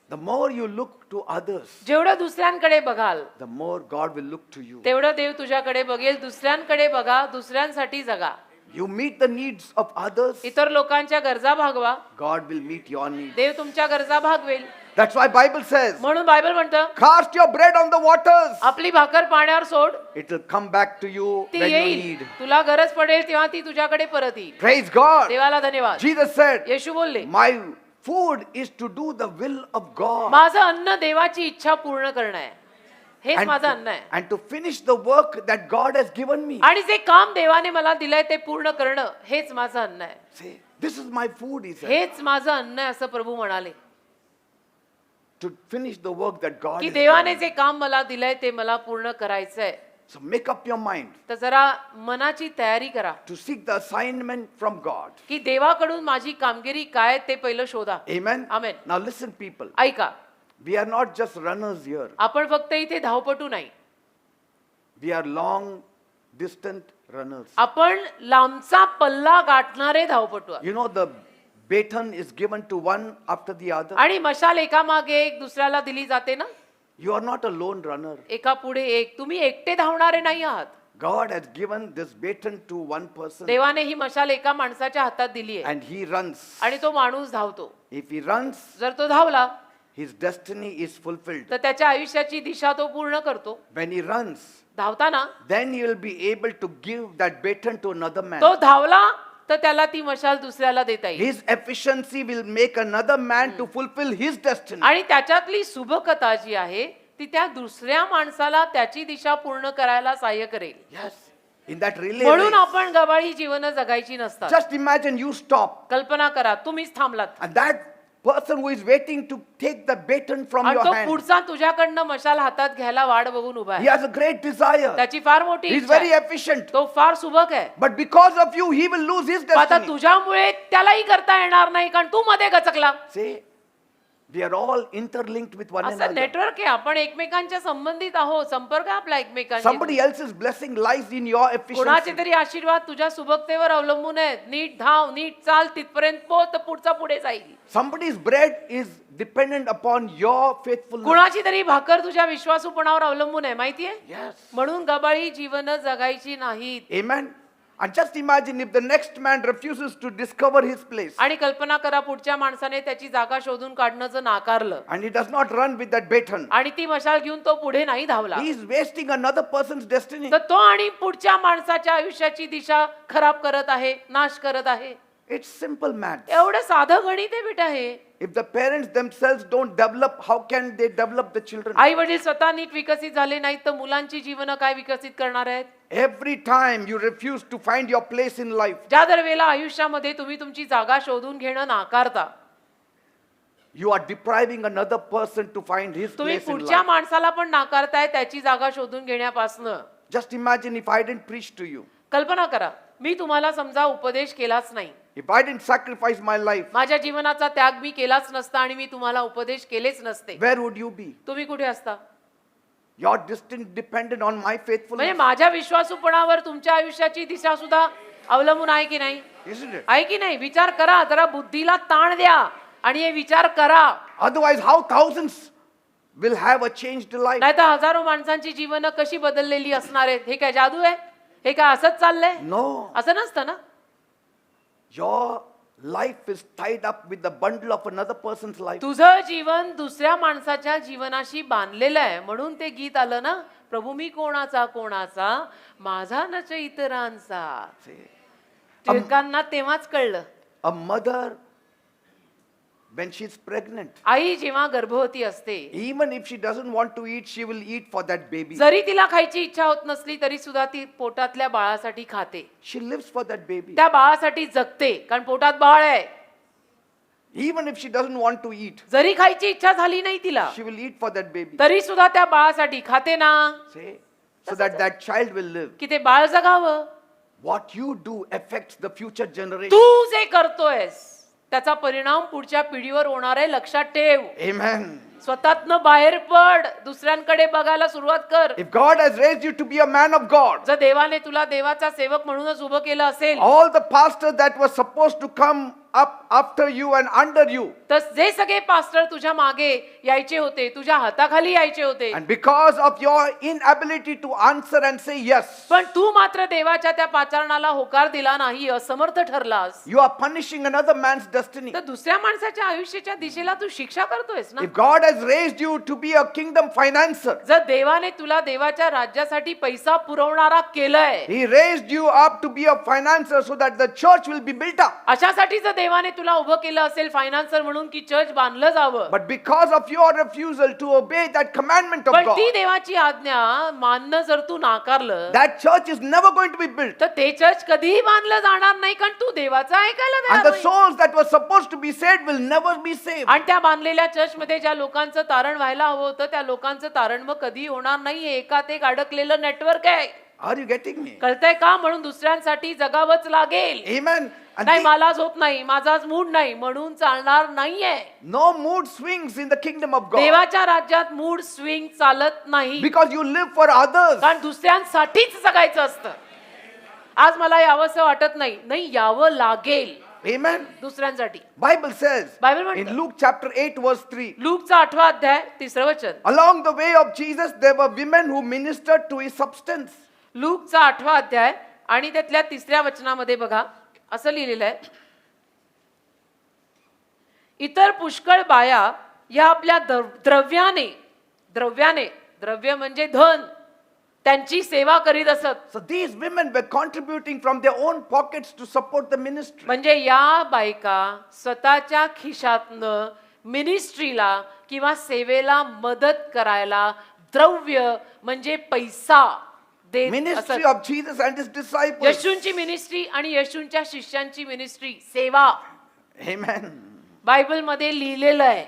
The more you look to others, जेवढं दुसऱ्यांकडे बघाल the more God will look to you. तेवढं देव तुझ्याकडे बघेल. दुसऱ्यांकडे बघा, दुसऱ्यांसाठी जगा. You meet the needs of others, इतर लोकांच्या गरजा भागवा, God will meet your needs. देव तुमच्या गरजा भागवेल. That's why Bible says, म्हणून बायबल म्हणतं, cast your bread on the waters. आपली भाकर पाण्यावर सोड, It will come back to you ती when you येईल. need. तुला गरज पडेल तेव्हा ती तुझ्याकडे परत येईल. Praise God. देवाला धन्यवाद. Jesus said, येशू बोलले, my food is to do the will of God. माझं अन्न देवाची इच्छा पूर्ण करणं आहे. हेच माझं अन्न आहे. And to finish the work that God has given me. आणि जे काम देवाने मला दिलंय ते पूर्ण करणं हेच माझं अन्न आहे. Say, this is my food, he said. हेच माझं अन्न आहे असं प्रभू म्हणाले. To finish the work that God की has देवाने given जे काम मला दिलंय ते मला पूर्ण करायचंय. me. So make up your mind तर जरा मनाची तयारी करा to seek the assignment from God. की देवाकडून माझी कामगिरी काय ते पहिलं शोधा. Amen. Amen. Now listen, people. ऐका, We are not just runners here. आपण फक्त इथे धावपटू नाही, We are long distant runners. आपण लांबचा पल्ला गाठणारे धावपटू आहोत. You know, the baton is given to one after the other. आणि मशाल एकामागे एक दुसऱ्याला दिली जाते ना. You are not a lone runner. एका पुढे एक. तुम्ही एकटे धावणारे नाही आहात. God has given this baton to one person देवाने ही मशाल एका माणसाच्या हातात दिली आहे and he runs. आणि तो माणूस धावतो. If he runs, जर तो धावला his destiny is fulfilled. तर त्याच्या आयुष्याची दिशा तो पूर्ण करतो. When he runs, धावताना then he will be able to give that baton to another man. तो धावला तर त्याला ती मशाल दुसऱ्याला देता येईल. His efficiency will make another man to fulfill his destiny. आणि त्याच्यातली शुभकथा जी आहे ती त्या दुसऱ्या माणसाला त्याची दिशा पूर्ण करायला सहाय्य करेल. Yes. In that relay म्हणून race, आपण गबाळी जीवन जगायची नसतात. just imagine you stop कल्पना करा तुम्हीच थांबलात and that person who is waiting to take the baton from आणि your तो hand, पुढचा तुझ्याकडनं मशाल हातात घ्यायला वाट बघून उभा he आहे. has a great desire. त्याची फार मोठी He is इच्छा very आहे. efficient. तो फार सुबक आहे. But because of you, he will lose his आता destiny. तुझ्यामुळे त्यालाही करता येणार नाही कारण तू मध्ये गचकला. See, we are all interlinked with one असं another. नेटवर्क आहे. आपण एकमेकांच्या संबंधित आहोत. संपर्क आहे आपला एकमेकांशी. Somebody else's blessing lies in your कोणाचे efficiency. तरी आशीर्वाद तुझ्या सुबकतेवर अवलंबून आहेत. नीट धाव, नीट चाल, तिथपर्यंत पोहोच तर पुढचा पुढे जाईल. Somebody's bread is dependent upon your faithfulness. कुणाची तरी भाकर तुझ्या विश्वासूपणावर अवलंबून आहे माहितीये. Yes. म्हणून गबाळी जीवन जगायची नाहीत. Amen. And just imagine if the next man refuses to discover his place आणि कल्पना करा पुढच्या माणसाने त्याची जागा शोधून काढणं जर नाकारलं and he does not run with that baton. आणि ती मशाल घेऊन तो पुढे नाही धावला He is wasting another person's destiny. तर तो आणि पुढच्या माणसाच्या आयुष्याची दिशा खराब करत आहे, नाश करत आहे. It's simple math. एवढं साधं गणित आहे बेटा हे. If the parents themselves don't develop, how can they develop the children? आई वडील स्वतः नीट विकसित झाले नाहीत तर मुलांची जीवन काय विकसित करणार आहेत. Every time you refuse to find your place in life, ज्या दरवेळेला आयुष्यामध्ये तुम्ही तुमची जागा शोधून घेणं नाकारता you are depriving another person to find his तुम्ही place in पुढच्या life. माणसाला पण नाकारताय त्याची जागा शोधून घेण्यापासनं. Just imagine if I didn't preach to you, कल्पना करा मी तुम्हाला समजा उपदेश केलाच नाही, if I didn't sacrifice my life, माझ्या जीवनाचा त्याग मी केलाच नसता आणि मी तुम्हाला उपदेश केलेच नसते, where would you be? तुम्ही कुठे असता. Your destiny depended on my म्हणजे faithfulness, माझ्या विश्वासूपणावर तुमच्या आयुष्याची दिशा सुद्धा अवलंबून आहे की नाही. isn't it? आहे की नाही. विचार करा जरा बुद्धीला ताण द्या आणि हे विचार करा. Otherwise, how thousands will have a changed life? नाही तर हजारो माणसांची जीवन कशी बदललेली असणार आहेत. हे काय जादू आहे. हे काय असंच चाललंय. No, असं नसतं ना. your life is tied up with the bundle of another person's life. तुझं जीवन दुसऱ्या माणसाच्या जीवनाशी बांधलेलं आहे. म्हणून ते गीत आलं ना, प्रभू मी कोणाचा कोणाचा माझा नच इतरांचा. See, टिळकांना तेव्हाच कळलं. a mother, when she's pregnant, आई जेव्हा गर्भवती असते even if she doesn't want to eat, she will eat for that baby. जरी तिला खायची इच्छा होत नसली तरी सुद्धा ती पोटातल्या बाळासाठी खाते. She lives for that baby. त्या बाळासाठी जगते कारण पोटात बाळ आहे. Even if she doesn't want to eat, जरी खायची इच्छा झाली नाही तिला she will eat for that baby. तरी सुद्धा त्या बाळासाठी खाते ना. See, so that that child will live. की ते बाळ जगावं. What you do affects the future generation. तू जे करतोयस त्याचा परिणाम पुढच्या पिढीवर होणार आहे. लक्षात ठेव. Amen. स्वतःतनं बाहेर पड. दुसऱ्यांकडे बघायला सुरुवात कर. If God has raised you to be a man of God, जर देवाने तुला देवाचा सेवक म्हणूनच उभं केलं असेल all the pastors that were supposed to come up after you and under you, तर जे सगळे पास्टर तुझ्या मागे यायचे होते, तुझ्या हाताखाली यायचे होते, and because of your inability to answer and say yes, पण तू मात्र देवाच्या त्या पाचारणाला होकार दिला नाही, असमर्थ ठरलास, you are punishing another man's destiny. तर दुसऱ्या माणसाच्या आयुष्याच्या दिशेला तू शिक्षा करतोयस ना. If God has raised you to be a kingdom financer, जर देवाने तुला देवाच्या राज्यासाठी पैसा पुरवणारा केलंय, He raised you up to be a financer so that the church will be built up. अशासाठी जर देवाने तुला उभं केलं असेल फायनान्सर म्हणून की चर्च बांधलं जावं, But because of your refusal to obey that commandment of पण God, ती देवाची आज्ञा मानणं जर तू नाकारलं that church is never going to be built. तर ते चर्च कधीही बांधलं जाणार नाही कारण तू देवाचं ऐकायला And तयार the नाही. souls that were supposed to be saved will never be saved. आणि त्या बांधलेल्या चर्चमध्ये ज्या लोकांचं तारण व्हायला हवं होतं त्या लोकांचं तारण मग कधी होणार नाहीये. एकात एक अडकलेलं नेटवर्क आहे. Are you getting me? कळतंय का. म्हणून दुसऱ्यांसाठी जगावंच लागेल. Amen. And नाही मलाच होत नाही, माझाच मूड नाही म्हणून चालणार नाहीये. no mood swings in the kingdom of God. देवाच्या राज्यात मूड स्विंग चालत नाही. Because you live for others. कारण दुसऱ्यांसाठीच जगायचं असतं. आज मला यावंसं वाटत नाही, नाही यावं लागेल Amen. दुसऱ्यांसाठी. Bible says Bible म्हणतं. in Luke chapter 8 verse 3, लूकचा 8वा अध्याय 3रं वचन. along the way of Jesus there were women who ministered to his substance. लूकचा 8वा अध्याय आणि त्यातल्या 3ऱ्या वचनामध्ये बघा असं लिहिलेलं आहे, इतर पुष्कळ बाया या आपल्या द्रव्याने द्रव्य म्हणजे धन त्यांची सेवा करीत असत. So these women were contributing from their own pockets to support the ministry. म्हणजे या बायका स्वतःच्या खिशातनं मिनिस्ट्रीला किंवा सेवेला मदत करायला द्रव्य म्हणजे पैसा देत Ministry असत. of Jesus and his disciples. येशूंची मिनिस्ट्री आणि येशूंच्या शिष्यांची मिनिस्ट्री सेवा Amen. बायबल मध्ये लिहिलेलं आहे.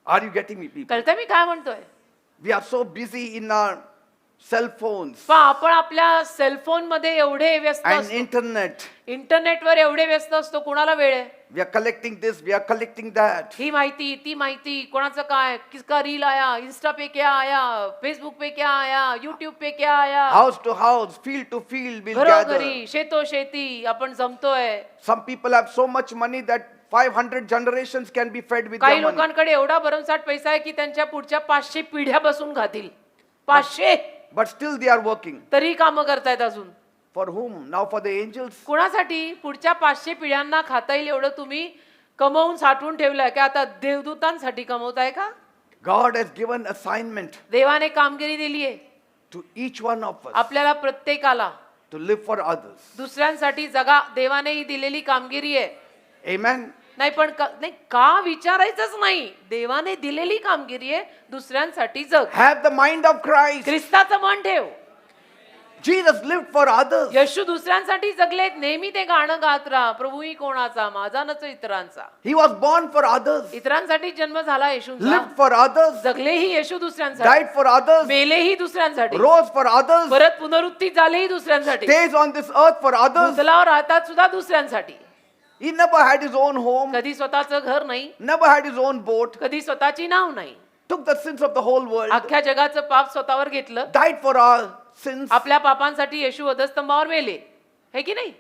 Are you getting me, people? कळतंय मी काय म्हणतोय? We are so busy in our cell phones पण आपण आपल्या सेलफोन मध्ये एवढे व्यस्त and असतो, internet. इंटरनेटवर एवढे व्यस्त असतो, कुणाला वेळ आहे? We are collecting this, we are collecting that. ही माहिती ती माहिती, कोणाचं काय, किसका रील आया, इंस्टा पे क्या आया, फेसबुक पे क्या आया, यूट्यूब पे क्या आया, House to house, field to field, we'll घरोघरी gather. शेतो शेती आपण जमतोय. Some people have so much money that 500 generations can be fed with काही their money. लोकांकडे एवढा भरमसाठ पैसा आहे की त्यांच्या पुढच्या 500 पिढ्या बसून खातील. 500 But still they are working. तरी कामं करतायत अजून. For whom? Now for the angels? कुणासाठी? पुढच्या 500 पिढ्यांना खाता येईल एवढं तुम्ही कमवून साठवून ठेवलंय का? आता देवदूतांसाठी कमवताय का? God has given assignment देवाने कामगिरी दिली आहे to each one of us आपल्याला प्रत्येकाला to live for others. दुसऱ्यांसाठी जगा. देवाने ही दिलेली कामगिरी आहे. Amen. नाही पण नाही का विचारायचंच नाही. देवाने दिलेली कामगिरी आहे, दुसऱ्यांसाठी जग. Have the mind of Christ. ख्रिस्ताचं मन ठेव. Jesus lived for others. येशू दुसऱ्यांसाठी जगलेत. नेहमी ते गाणं गात राहा, प्रभूही कोणाचा माझा नच इतरांचा. He was born for others, इतरांसाठी जन्म झाला येशूंचा. lived for others, जगलेही येशू दुसऱ्यांसाठी, died for others, मेलेही दुसऱ्यांसाठी, rose for others, परत पुनरुत्थित झालेही दुसऱ्यांसाठी, stays on this earth for others. भूतलावर राहतात सुद्धा दुसऱ्यांसाठी. He never had his own home, कधी स्वतःचं घर नाही, never had his own boat, कधी स्वतःची नाव नाही. took the sins of the whole world, अख्ख्या जगाचं पाप स्वतःवर घेतलं. died for our sins. आपल्या पापांसाठी येशू वधस्तंभावर मेले. हे की नाही?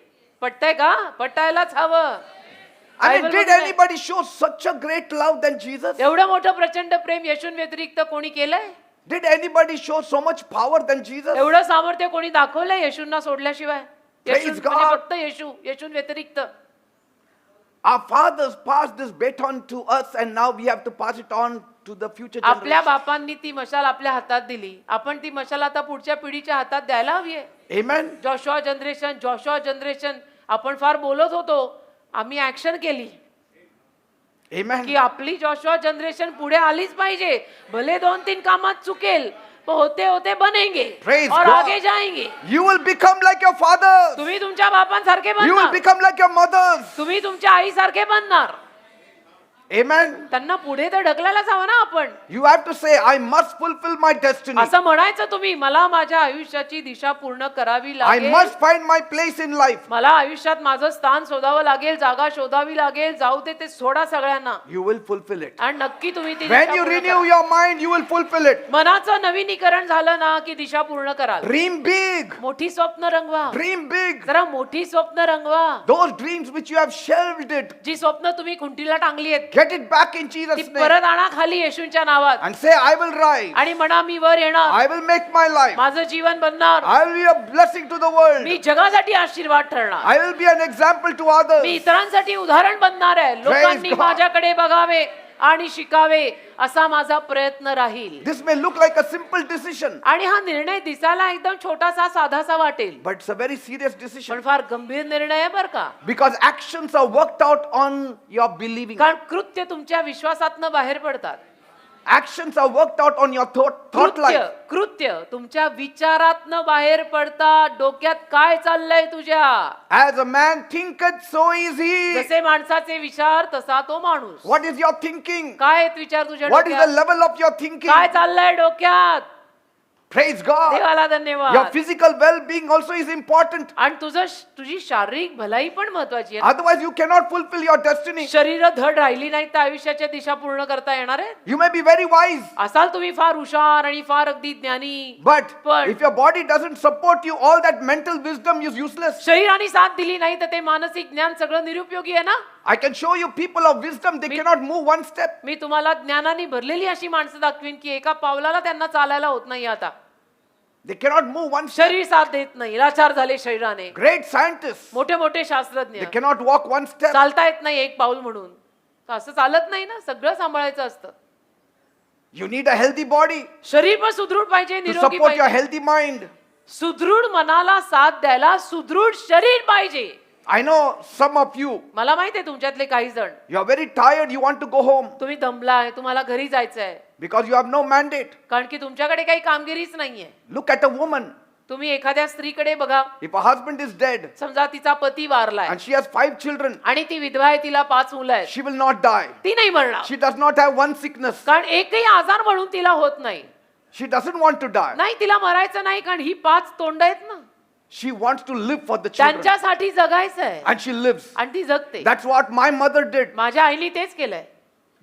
पटतंय का? पटायलाच हवं. I mean, बायबलमध्ये did नाही. anybody show such a great love than Jesus? एवढं मोठं प्रचंड प्रेम येशून व्यतिरिक्त कोणी केलंय? Did anybody show so much power than Jesus? एवढं सामर्थ्य कोणी दाखवलंय येशूंना सोडल्याशिवाय? Praise येशून God. म्हणजे फक्त येशून व्यतिरिक्त. Our fathers passed this baton to us and now we have to pass it on to the future आपल्या generation. बापांनी ती मशाल आपल्या हातात दिली. आपण ती मशाल आता पुढच्या पिढीच्या हातात द्यायला हवी आहे. Amen. जॉशुआ जनरेशन आपण फार बोलत होतो, आम्ही ऍक्शन केली की Amen. आपली जॉशुआ जनरेशन पुढे आलीच पाहिजे. भले 2-3 कामात चुकेल, पण होते होते बनेंगे Praise और God. आगे जाएंगे. You will become like your fathers. तुम्ही तुमच्या बापांसारखे You will बनणार. become like your mothers. तुम्ही तुमच्या आईसारखे बनणार. Amen. त्यांना पुढे तर ढकलायलाच हवं ना आपण. You have to say, I must fulfill my destiny. असं म्हणायचं तुम्ही, मला माझ्या आयुष्याची दिशा पूर्ण करावी I लागेल. must find my place in life. मला आयुष्यात माझं स्थान शोधावं लागेल, जागा शोधावी लागेल. जाऊ दे ते सोडा सगळ्यांना You will fulfill it. आणि नक्की तुम्ही ती When दिशा you पूर्ण renew करा. your mind, you will fulfill it. मनाचं नवीनीकरण झालं ना की दिशा पूर्ण कराल. Dream big. मोठी स्वप्न रंगवा. Dream big. जरा मोठी स्वप्न रंगवा. Those dreams which you have shelved it, जी स्वप्न तुम्ही खुंटीला टांगली आहेत get it back in ती Jesus' name. परत आणा खाली येशूंच्या नावात And say, I will rise. आणि म्हणा मी वर येणार. I will make my life. माझं जीवन बनणार. I will be a blessing to the world. मी जगासाठी आशीर्वाद ठरणार. I will be an example to me others. इतरांसाठी उदाहरण बनणार आहे. लोकांनी God. माझ्याकडे बघावे आणि शिकावे असा माझा प्रयत्न राहील. This may look like a simple decision, आणि हा निर्णय दिसायला एकदम छोटासा साधासा वाटेल, but it's a very serious पण decision फार गंभीर निर्णय आहे बर का. because actions are worked out on your believing. कारण कृत्य तुमच्या विश्वासातनं बाहेर पडतात. Actions are worked out on your thought life. कृत्य तुमच्या विचारातनं बाहेर पडतात. डोक्यात काय चाललंय तुझ्या. As a man thinketh, so is he. जसे माणसाचे विचार तसा तो माणूस. What is your thinking? काय आहेत विचार तुझ्या What is the डोक्यात. level of your thinking? काय चाललंय डोक्यात. Praise God. देवाला Your धन्यवाद. physical well-being also is important. आणि तुझी शारीरिक भलाई पण महत्वाची आहे. Otherwise, you cannot fulfill your destiny. शरीर धड राहिली नाही तर आयुष्याच्या दिशा पूर्ण करता येणार आहे. You may be very wise, असाल तुम्ही फार हुशार आणि फार अगदी ज्ञानी, but पण if your body doesn't support you, all that mental wisdom is useless. शरीराने साथ दिली नाही तर ते मानसिक ज्ञान सगळं निरुपयोगी आहे ना. I can show you people of wisdom, they cannot move one step. मी तुम्हाला ज्ञानाने भरलेली अशी माणसं दाखवीन की एका पावलाला त्यांना चालायला होत नाही आता. They cannot move one step. शरीर साथ देत नाही, लाचार झाले शरीराने. Great scientists. मोठे मोठे शास्त्रज्ञ They cannot walk one step. चालता येत नाही एक पाऊल म्हणून. तर असं चालत नाही ना, सगळं सांभाळायचं असतं. You need a healthy body शरीर पण सुदृढ पाहिजे, to निरोगी support your पाहिजे. healthy mind. सुदृढ मनाला साथ द्यायला सुदृढ शरीर पाहिजे. I know some of you, मला माहिती आहे तुमच्यातले काही जण you are very tired, you want to go home तुम्ही दमलाय, तुम्हाला घरी जायचंय because you have no mandate. कारण की तुमच्याकडे काही कामगिरीच नाहीये. Look at a woman. तुम्ही एखाद्या स्त्रीकडे बघा, If a husband is dead समजा तिचा पती वारलाय and she has 5 children, आणि ती विधवा आहे, तिला 5 मुलं आहेत, she will not die. ती नाही मरणार. She does not have one sickness. कारण एकही आजार म्हणून तिला होत नाही. She doesn't want to die. नाही, तिला मरायचं नाही, कारण ही 5 तोंड आहेत ना, She wants to live for the children. त्यांच्यासाठी जगायचं आहे And she lives. आणि ती जगते. That's what my mother did. माझ्या आईने तेच केलंय.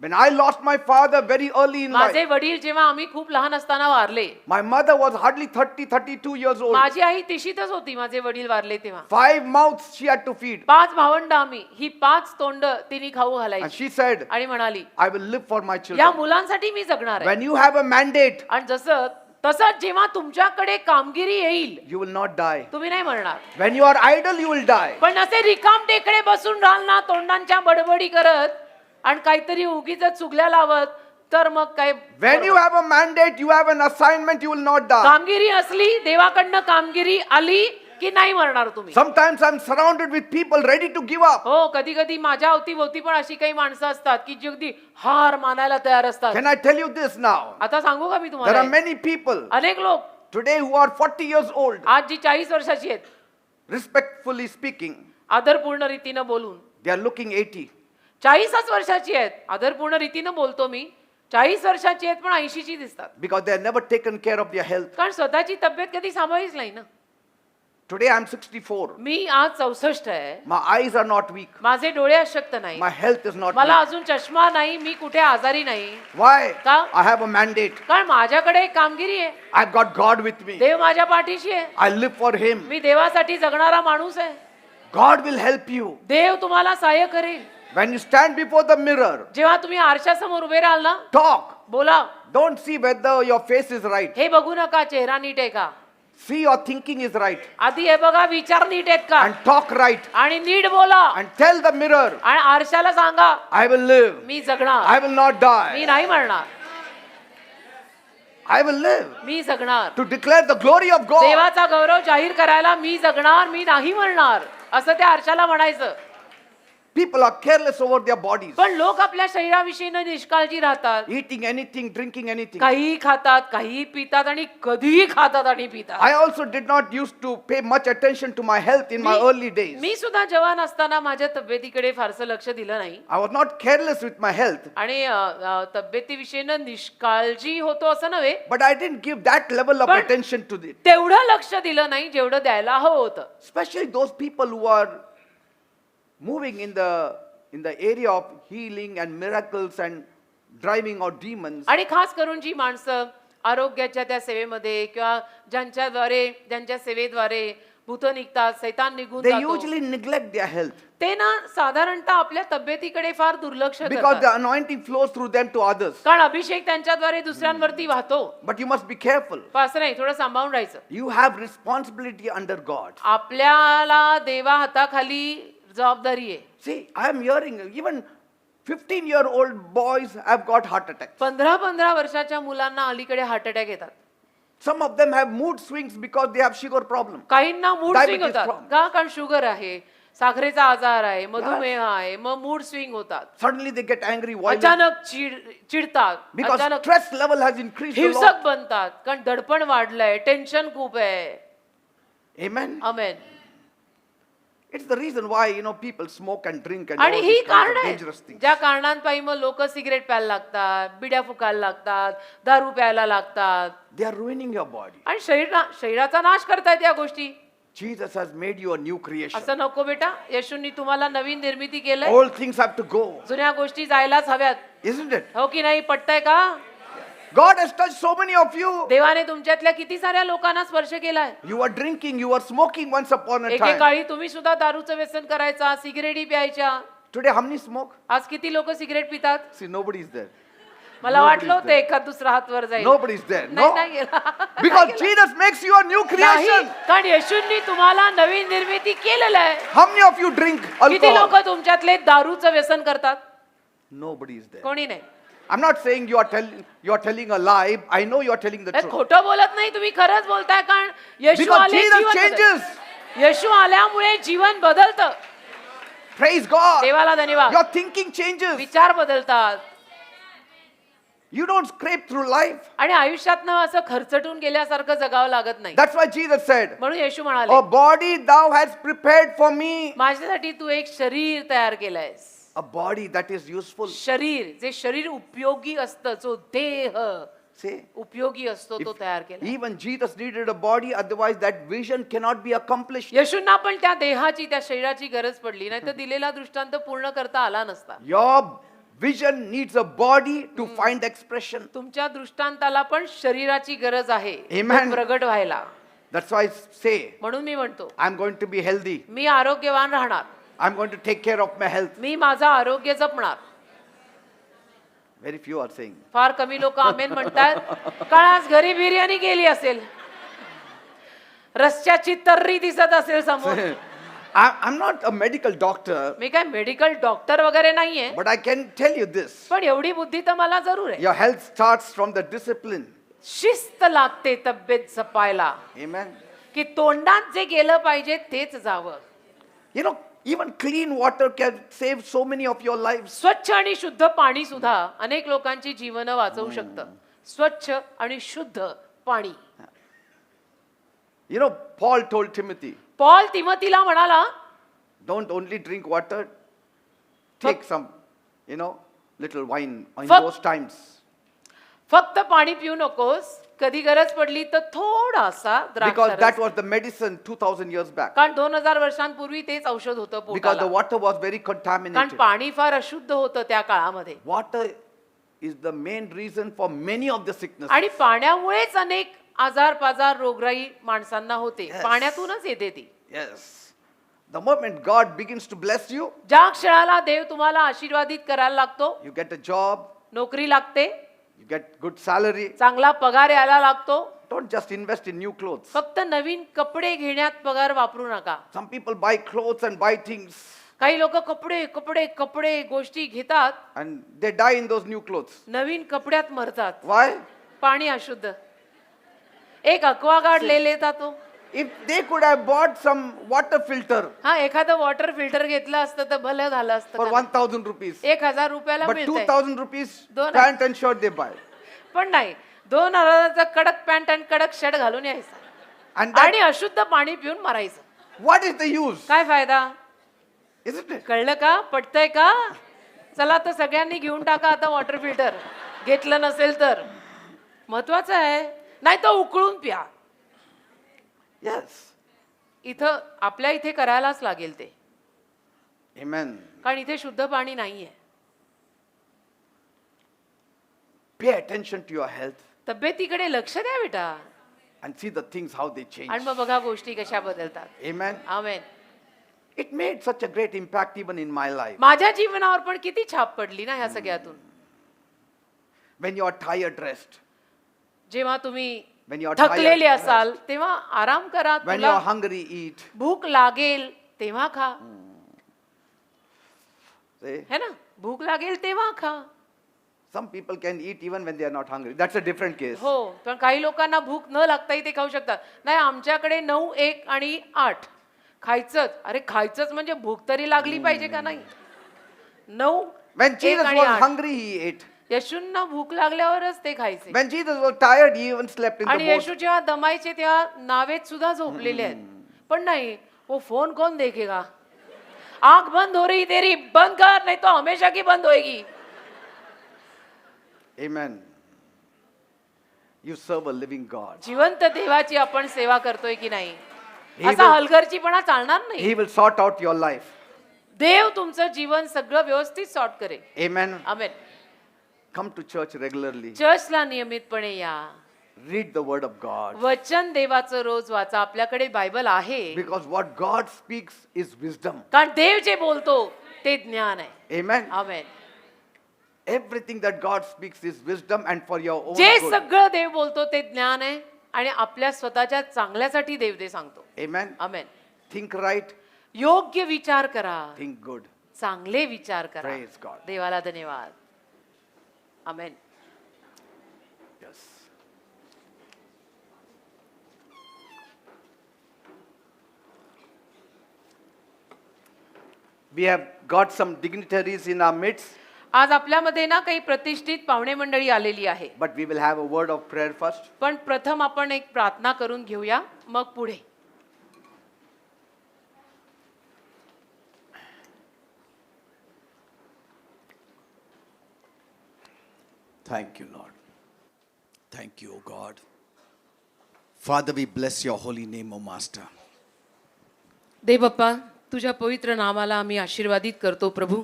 When I lost my father very early in माझे life, वडील जेव्हा आम्ही खूप लहान असताना वारले, my mother was hardly 32 years old. माझी आई तिशीतच होती. माझे वडील वारले तेव्हा 5 mouths she had to feed. 5 भावंड आम्ही, ही 5 तोंड तिने खाऊ And घालायची she said, आणि म्हणाली, I will live for my या children. मुलांसाठी मी जगणार आहे. When you have a mandate, आणि जसं तसंच जेव्हा तुमच्याकडे कामगिरी येईल, you will not die. तुम्ही नाही मरणार. When you are idle, you will die. पण असे रिकाम टेकडे बसून राहाल ना, तोंडांच्या बडबडी करत आणि काहीतरी उगीच चुगल्या लावत, तर मग काय. When you have a mandate, you have an assignment, you will not die. कामगिरी असली, देवाकडनं कामगिरी आली की नाही मरणार तुम्ही. Sometimes I'm surrounded with people ready to give up. हो, कधी कधी माझ्या अवतीभोवती पण अशी काही माणसं असतात की जी अगदी हार मानायला तयार असतात. Can I tell you this now? आता सांगू का मी There तुम्हाला, are many people अनेक लोक today who are 40 years old, आज जी 40 वर्षाची आहेत, respectfully speaking, आदरपूर्ण रीतीनं बोलून, they are looking 80. 40च वर्षाची आहेत, आदरपूर्ण रीतीनं बोलतो मी, 40 वर्षाची आहेत पण 80ची दिसतात. Because they have never taken care of their health. कारण स्वतःची तब्येत कधी सांभाळीच नाही ना. Today I'm 64. मी आज 64 आहे, My eyes are not weak. माझे डोळे अशक्त नाही, My health is not मला weak. अजून चष्मा नाही, मी कुठे आजारी नाही. Why? का? I have a mandate. कारण माझ्याकडे एक कामगिरी आहे, I've got God with me. देव माझ्या पाठीशी आहे, I live for Him. मी देवासाठी जगणारा माणूस आहे. God will help you. देव तुम्हाला सहाय्य करेल. When you stand before the mirror, जेव्हा तुम्ही आरशासमोर उभे राहाल ना, talk. बोला. Don't see whether your face is right. हे बघू नका चेहरा नीट आहे का, See your thinking is right. आधी हे बघा विचार नीट आहेत का, And talk right. आणि नीट बोला. And tell the mirror, आणि आरशाला सांगा, I will live. मी जगणार, I will not me die. नाही मरणार, I will live. मी जगणार. To declare the glory of God. देवाचा गौरव जाहीर करायला मी जगणार, मी नाही मरणार, असं त्या आरशाला म्हणायचं. People are careless over their bodies. पण लोक आपल्या शरीराविषयीनं निष्काळजी राहतात. Eating anything, drinking anything. काहीही खातात, काहीही पितात आणि कधीही खातात आणि पितात. I also did not used to pay much attention to my health in my early days. मी सुद्धा जवान असताना माझ्या तब्येतीकडे फारसं लक्ष दिलं नाही I was not careless with my health, आणि तब्येतीविषयीनं निष्काळजी होतो असं नव्हे, but I didn't give that level of But- attention to it. तेवढं लक्ष दिलं नाही जेवढं द्यायला हवं होतं. Especially those people who are moving in the area of healing and miracles and driving out demons. आणि खास करून जी माणसं आरोग्याच्या त्या सेवेमध्ये किंवा ज्यांच्या सेवेद्वारे भूत निघतात, सैतान निघून They जातो, usually neglect their health ते ना साधारणतः आपल्या तब्येतीकडे फार दुर्लक्ष because the करतात. anointing flows through them to others. कारण अभिषेक त्यांच्याद्वारे दुसऱ्यांवरती वाहतो. But you must be careful. पण असं नाही, थोडं सांभाळून राहायचं. You have responsibility under God. आपल्याला देवा हाताखाली जबाबदारी आहे. See, I am hearing even 15-year-old boys have got heart attacks. 15 वर्षाच्या मुलांना अलीकडे हार्ट अटॅक येतात. Some of them have mood swings because they have sugar problem. काहींना मूड स्विंग Diabetes होतात problem. का, कारण शुगर आहे, साखरेचा आजार आहे, मधुमेह आहे, मग मूड स्विंग होतात. Suddenly they get angry, violent, अचानक चिडतात, because अचानक stress level has increased a हिंसक lot. बनतात, कारण दडपण वाढलंय, टेन्शन खूप आहे. Amen. Amen. It's the reason why people smoke and drink and आणि all ही these kinds कारण of आहे dangerous things. ज्या कारणांपायी मग लोक सिगरेट प्यायला लागतात, बिड्या फुकायला लागतात, दारू प्यायला लागतात They are ruining your body. आणि शरीराचा नाश करतायत या गोष्टी. Jesus has made you a new creation. असं नको बेटा, येशूंनी तुम्हाला नवीन निर्मिती केलंय. All things have to go, जुन्या गोष्टी जायलाच हव्यात, isn't it? हो की नाही? पटतंय का? God has touched so many of you. देवाने तुमच्यातल्या किती साऱ्या लोकांना स्पर्श केलाय. You were drinking, you were smoking once upon a time. एकेकाळी तुम्ही सुद्धा दारूचं व्यसन करायचा, सिगरेटी प्यायच्या. Today, how many smoke? आज किती लोक सिगरेट पितात? See, nobody is there. मला Nobody's वाटलं होतं there. एखाद दुसरा हात वर जाईल Nobody's there. नाही No. नाही गेला. Because नाही गेला. Jesus makes you a new नाही, creation. कारण येशूंनी तुम्हाला नवीन निर्मिती केलेलं आहे. How many of you drink किती alcohol? लोक तुमच्यातले दारूचं व्यसन करतात? Nobody is there. कोणी नाही. I'm not saying you are telling a lie. I know you are telling the हे truth. खोटं बोलत नाही, तुम्ही खरंच बोलताय, कारण येशू Because आले Jesus जीवन changes. बदलतं. येशू आल्यामुळे जीवन बदलतं. Praise God. देवाला धन्यवाद. Your thinking changes. विचार बदलतात You don't scrape through life. आणि आयुष्यातनं असं खर्चटून गेल्यासारखं जगावं लागत नाही. That's why Jesus said, म्हणून येशू म्हणाले, "A body thou hast prepared for me." माझ्यासाठी तू एक शरीर तयार केलंयस. A body that is useful. शरीर, जे शरीर उपयोगी असतं, जो देह See? उपयोगी असतो, तो तयार केला. Even Jesus needed a body, otherwise that vision cannot be accomplished. येशूंना पण त्या देहाची, त्या शरीराची गरज पडली, नाही तर दिलेला दृष्टांत पूर्ण करता आला नसता. Your vision needs a body to find expression. तुमच्या दृष्टांताला पण शरीराची गरज आहे, Amen. तो प्रगट व्हायला. That's why I say, म्हणून मी म्हणतो, I'm going to be healthy. मी आरोग्यवान राहणार, I'm going to take care of my health. मी माझं आरोग्य जपणार. Very few are saying. फार कमी लोक आमेन म्हणतात, कारण आज घरी बिर्याणी केली असेल, रस्त्याची तर्री दिसत असेल समोर. I'm not a medical doctor, मी काय मेडिकल डॉक्टर वगैरे नाहीये, but I can tell you this. पण एवढी बुद्धी तर मला जरूर आहे. Your health starts from the discipline. शिस्त लागते तब्येत जपायला, Amen. की तोंडात जे गेलं पाहिजे तेच जावं. You know, even clean water can save so many of your lives. स्वच्छ आणि शुद्ध पाणी सुद्धा अनेक लोकांची जीवन वाचवू शकतं. स्वच्छ आणि शुद्ध पाणी. You know, Paul told Timothy, Paul तिमोथीला म्हणाला, don't only drink water, take some, little wine in Fuck. those times. फक्त पाणी पिऊ नकोस, कधी गरज पडली तर थोडासा Because that द्राक्षारस. was the medicine 2000 years back. कारण 2000 वर्षांपूर्वी तेच औषध होतं Because the पोटाला. water was very कारण contaminated. पाणी फार अशुद्ध होतं त्या काळामध्ये. Water is the main reason for many of the sicknesses. आणि पाण्यामुळेच अनेक आजार पाजार रोगराई माणसांना होते. Yes. पाण्यातूनच येते ती. Yes. The moment God begins to bless you, ज्या क्षणाला देव तुम्हाला आशीर्वादित करायला लागतो, you get a job, नोकरी लागते, you get good salary. चांगला पगार यायला लागतो, Don't just invest in new clothes. फक्त नवीन कपडे घेण्यात पगार वापरू नका. Some people buy clothes and buy things काही लोक कपडे कपडे कपडे गोष्टी घेतात, and they die in those new clothes. नवीन कपड्यात मरतात. Why? पाणी अशुद्ध. एक अक्वागार्ड ले लेता तो. If they could have bought some water filter हा, एखादं वॉटर फिल्टर घेतलं असतं तर भलं झालं असतं for का नाही? 1,000 rupees, 1000 रुपयाला but मिळतंय. 2,000 rupees दोन- pant and shirt they buy. पण नाही, 2000चा कडक पॅन्ट आणि कडक शर्ट घालून यायचं And that, आणि अशुद्ध पाणी पिऊन मरायचं. what is the use? काय फायदा? Isn't it? कळलं का? पटतंय का? चला तर सगळ्यांनी घेऊन टाका आता वॉटर फिल्टर, घेतलं नसेल तर. महत्वाचं आहे, नाही तर उकळून प्या. Yes. इथं आपल्या इथे करायलाच लागेल ते, Amen. कारण इथे शुद्ध पाणी नाहीये. Pay attention to your health तब्येतीकडे लक्ष द्या बेटा, and see the things how they change. आणि मग बघा गोष्टी कशा बदलतात. Amen. Amen. It made such a great impact even in my life. माझ्या जीवनावर पण किती छाप पडली ना ह्या सगळ्यातून. When you are tired, rest. जेव्हा तुम्ही When you are थकलेले tired, असाल तेव्हा आराम करा. when you are तुला hungry, eat. भूक लागेल तेव्हा खा, See? है ना? भूक लागेल तेव्हा खा. Some people can eat even when they are not hungry. That's a different case. हो, पण काही लोकांना भूक न लागताही ते खाऊ शकतात. नाही, आमच्याकडे 9, 1 आणि 8 खायचंच. अरे खायचंच म्हणजे भूक तरी लागली पाहिजे का नाही? 9, When 1 Jesus आणि was 8. hungry, he ate. येशूंना भूक लागल्यावरच ते खायचे. When Jesus was tired, he even slept in the आणि boat. येशू जेव्हा दमायचे तेव्हा नावेत सुद्धा झोपलेले आहेत. पण नाही, वो फोन कौन देखेगा? आंख बंद हो रही तेरी, बंद कर, नहीं तो हमेशा की बंद होएगी. Amen. You serve a living God. जिवंत देवाची आपण सेवा करतोय की नाही? He असा will- हलगर्जीपणा चालणार नाही. He will sort out your life. देव तुमचं जीवन सगळं व्यवस्थित सॉर्ट करेल. Amen. Amen. Come to church regularly. चर्चला नियमितपणे या. Read the word of God. वचन देवाचं रोज वाचा. आपल्याकडे बायबल आहे, Because what God speaks is wisdom. कारण देव जे बोलतो ते ज्ञान आहे. Amen. Amen. Everything that God speaks is wisdom and for your own जे good. सगळं देव बोलतो ते ज्ञान आहे आणि आपल्या स्वतःच्या चांगल्यासाठी देव ते सांगतो. Amen. आमेन. Think right, योग्य विचार करा, think good. चांगले विचार करा. Praise God. देवाला धन्यवाद. आमेन. Yes. We have got some dignitaries in our midst, आज आपल्यामध्ये ना काही प्रतिष्ठित पाहुणे मंडळी आलेली आहे. but we will have a word of prayer first. पण प्रथम आपण एक प्रार्थना करून घेऊया, मग पुढे. Thank you, Lord. Thank you, O God. Father, we bless your holy name, O Master. देव बाप्पा, तुझ्या पवित्र नामाला आम्ही आशीर्वादित करतो प्रभू.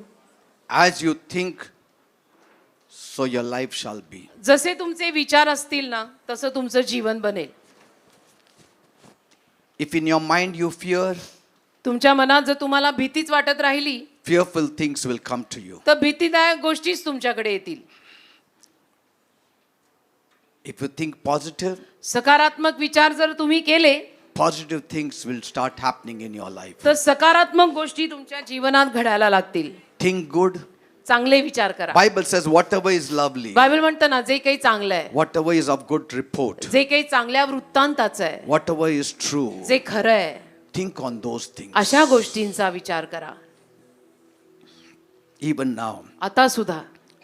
As you think, so your life shall be. जसे तुमचे विचार असतील ना, तसं तुमचं जीवन बनेल. If in your mind you fear, तुमच्या मनात जर तुम्हाला भीतीच वाटत राहिली, fearful things will come to you. तर भीतीदायक गोष्टीच तुमच्याकडे येतील. If you think positive, सकारात्मक विचार जर तुम्ही केले, positive things will start happening in your life. तर सकारात्मक गोष्टी तुमच्या जीवनात घडायला लागतील. Think good. चांगले विचार करा. Bible says whatever is lovely, Bible म्हणतं ना, जे काही चांगलं आहे, whatever is of good report, जे काही चांगल्या वृत्तांताचं आहे, whatever is true, जे खरं आहे, think on those things. अशा गोष्टींचा विचार करा. Even now, आता सुद्धा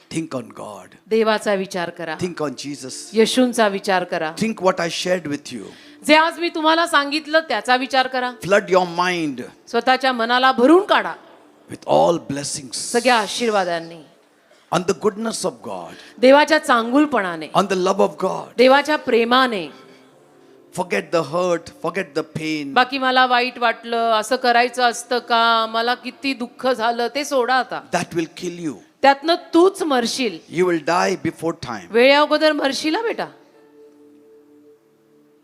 think on God. देवाचा विचार करा. Think on Jesus. येशूंचा विचार करा. Think what I shared with you. जे आज मी तुम्हाला सांगितलं त्याचा विचार करा. Flood your mind स्वतःच्या मनाला भरून काढा with all blessings सगळ्या आशीर्वादांनी, on the goodness of God, देवाच्या चांगुलपणाने, on the love of God. देवाच्या प्रेमाने. Forget the hurt, forget the pain. बाकी मला वाईट वाटलं, असं करायचं असतं का, मला किती दुःख झालं, ते सोडा आता. That will kill you. त्यातनं तूच मरशील. You will die before time. वेळे अगोदर मरशील हा बेटा.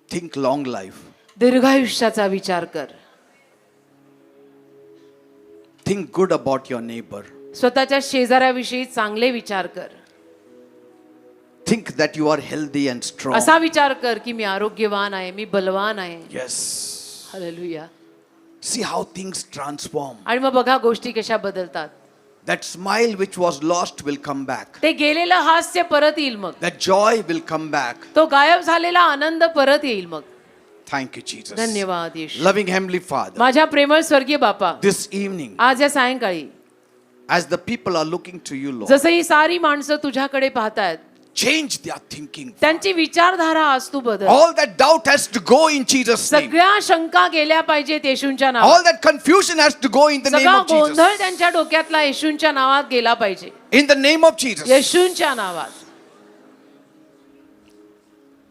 Think long life. दीर्घायुष्याचा विचार कर. Think good about your neighbor. स्वतःच्या शेजाऱ्याविषयी चांगले विचार कर. Think that you are healthy and strong. असा विचार कर की मी आरोग्यवान आहे, मी बलवान आहे. Yes. Hallelujah. See how things transform. आणि मग बघा गोष्टी कशा बदलतात. That smile which was lost will come back. ते गेलेलं हास्य परत येईल मग. That joy will come back. तो गायब झालेला आनंद परत येईल मग. Thank you, Jesus. धन्यवाद येशू. Loving Heavenly Father, माझ्या प्रेमळ स्वर्गीय बापा, this evening, आज या सायंकाळी as the people are looking to you, Lord, जसं ही सारी माणसं तुझ्याकडे पाहतायत, change their thinking. त्यांची विचारधारा आज तू बदल. All that doubt has to go in Jesus' name. सगळ्या शंका गेल्या पाहिजेत येशूंच्या नावात. All that confusion has to go in the name सगळा of Jesus. गोंधळ त्यांच्या डोक्यातला येशूंच्या नावात गेला पाहिजे. In the name of Jesus. येशूंच्या नावात.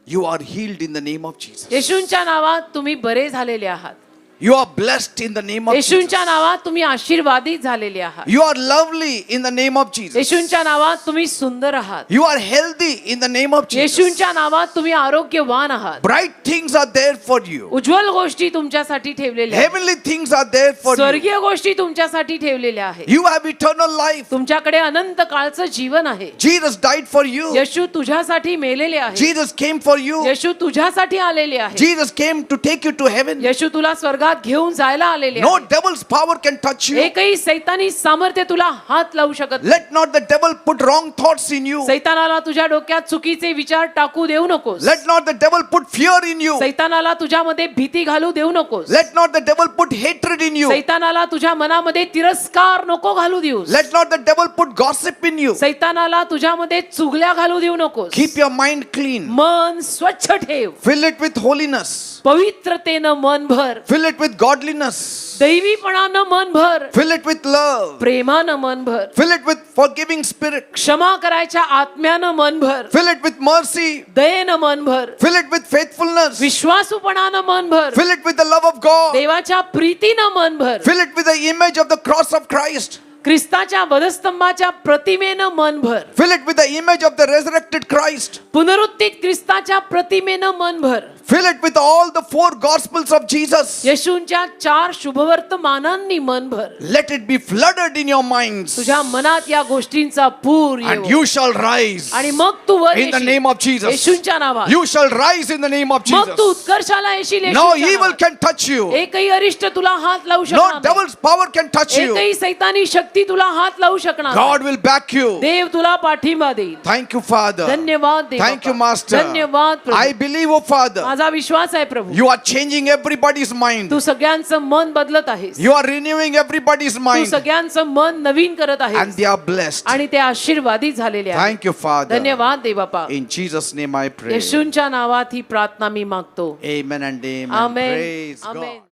You are healed in the name of Jesus. येशूंच्या नावात तुम्ही बरे झालेले आहात. You are blessed in the name of Jesus. येशूंच्या नावात तुम्ही आशीर्वादित झालेले आहात. You are lovely in the name of Jesus. येशूंच्या नावात तुम्ही सुंदर आहात. You are healthy in the name of Jesus. येशूंच्या नावात तुम्ही आरोग्यवान आहात. Bright things are there for you. उज्ज्वल गोष्टी तुमच्यासाठी ठेवलेल्या आहेत. Heavenly things are there for you. स्वर्गीय गोष्टी तुमच्यासाठी ठेवलेल्या आहेत. You have eternal life. तुमच्याकडे अनंत काळचं जीवन आहे. Jesus died for you. येशू तुझ्यासाठी मेलेले आहे. Jesus came for you. येशू तुझ्यासाठी आलेले आहे. Jesus came to take you to heaven. येशू तुला स्वर्गात घेऊन जायला आलेले No आहे. devil's power can touch you. एकही सैतानी सामर्थ्य तुला हात लावू शकत नाही. Let not the devil put wrong thoughts in you. सैतानाला तुझ्या डोक्यात चुकीचे विचार टाकू देऊ नकोस. Let not the devil put fear in you. सैतानाला तुझ्यामध्ये भीती घालू देऊ नकोस. Let not the devil put hatred in you. सैतानाला तुझ्या मनामध्ये तिरस्कार नको घालू Deus. Let not the devil put gossip in you. सैतानाला तुझ्यामध्ये चुगल्या घालू देऊ नकोस. Keep your mind clean. मन स्वच्छ ठेव. Fill it with holiness. पवित्रतेनं मन भर. Fill it with godliness. दैवीपणानं मन भर. Fill it with love. प्रेमानं मन भर. Fill it with forgiving spirit. क्षमा करायच्या आत्म्यानं मन भर. Fill it with mercy. दयेनं मन भर. Fill it with faithfulness. विश्वासूपणानं मन भर. Fill it with the love of God. देवाच्या प्रीतीनं मन भर. Fill it with the image of the cross of Christ. ख्रिस्ताच्या वधस्तंभाच्या प्रतिमेनं मन भर. Fill it with the image of the resurrected Christ. पुनरुत्थित ख्रिस्ताच्या प्रतिमेनं मन भर. Fill it with all the 4 gospels of Jesus. येशूंच्या 4 शुभवर्तमानांनी मन भर. Let it be flooded in your minds. तुझ्या मनात या गोष्टींचा पूर And येवो. you shall rise आणि मग तू वर in the येशील. name of Jesus. येशूंच्या नावात. You shall rise in the name of मग तू Jesus. उत्कर्षाला येशील No येशूंच्या evil नावात. can touch you. एकही अरिष्ट तुला हात लावू No शकणार नाही. devil's power can touch you. एकही सैतानी शक्ती तुला हात लावू शकणार नाही. God will back you. देव तुला पाठिंबा देईल. Thank you, Father. धन्यवाद देव Thank you, बापा. Master. धन्यवाद प्रभू. I believe, oh Father, माझा विश्वास आहे प्रभू. you are changing everybody's mind. तू सगळ्यांचं मन बदलत आहेस. You are renewing everybody's Tu mind. सगळ्यांचं मन नवीन करत And आहेस. they are blessed. आणि ते आशीर्वादित झालेले आहेत. Thank you, Father. धन्यवाद देव बापा. In Jesus' name I pray. येशूंच्या नावात ही प्रार्थना मी मागतो. Amen and amen. Amen. Praise God. Amen.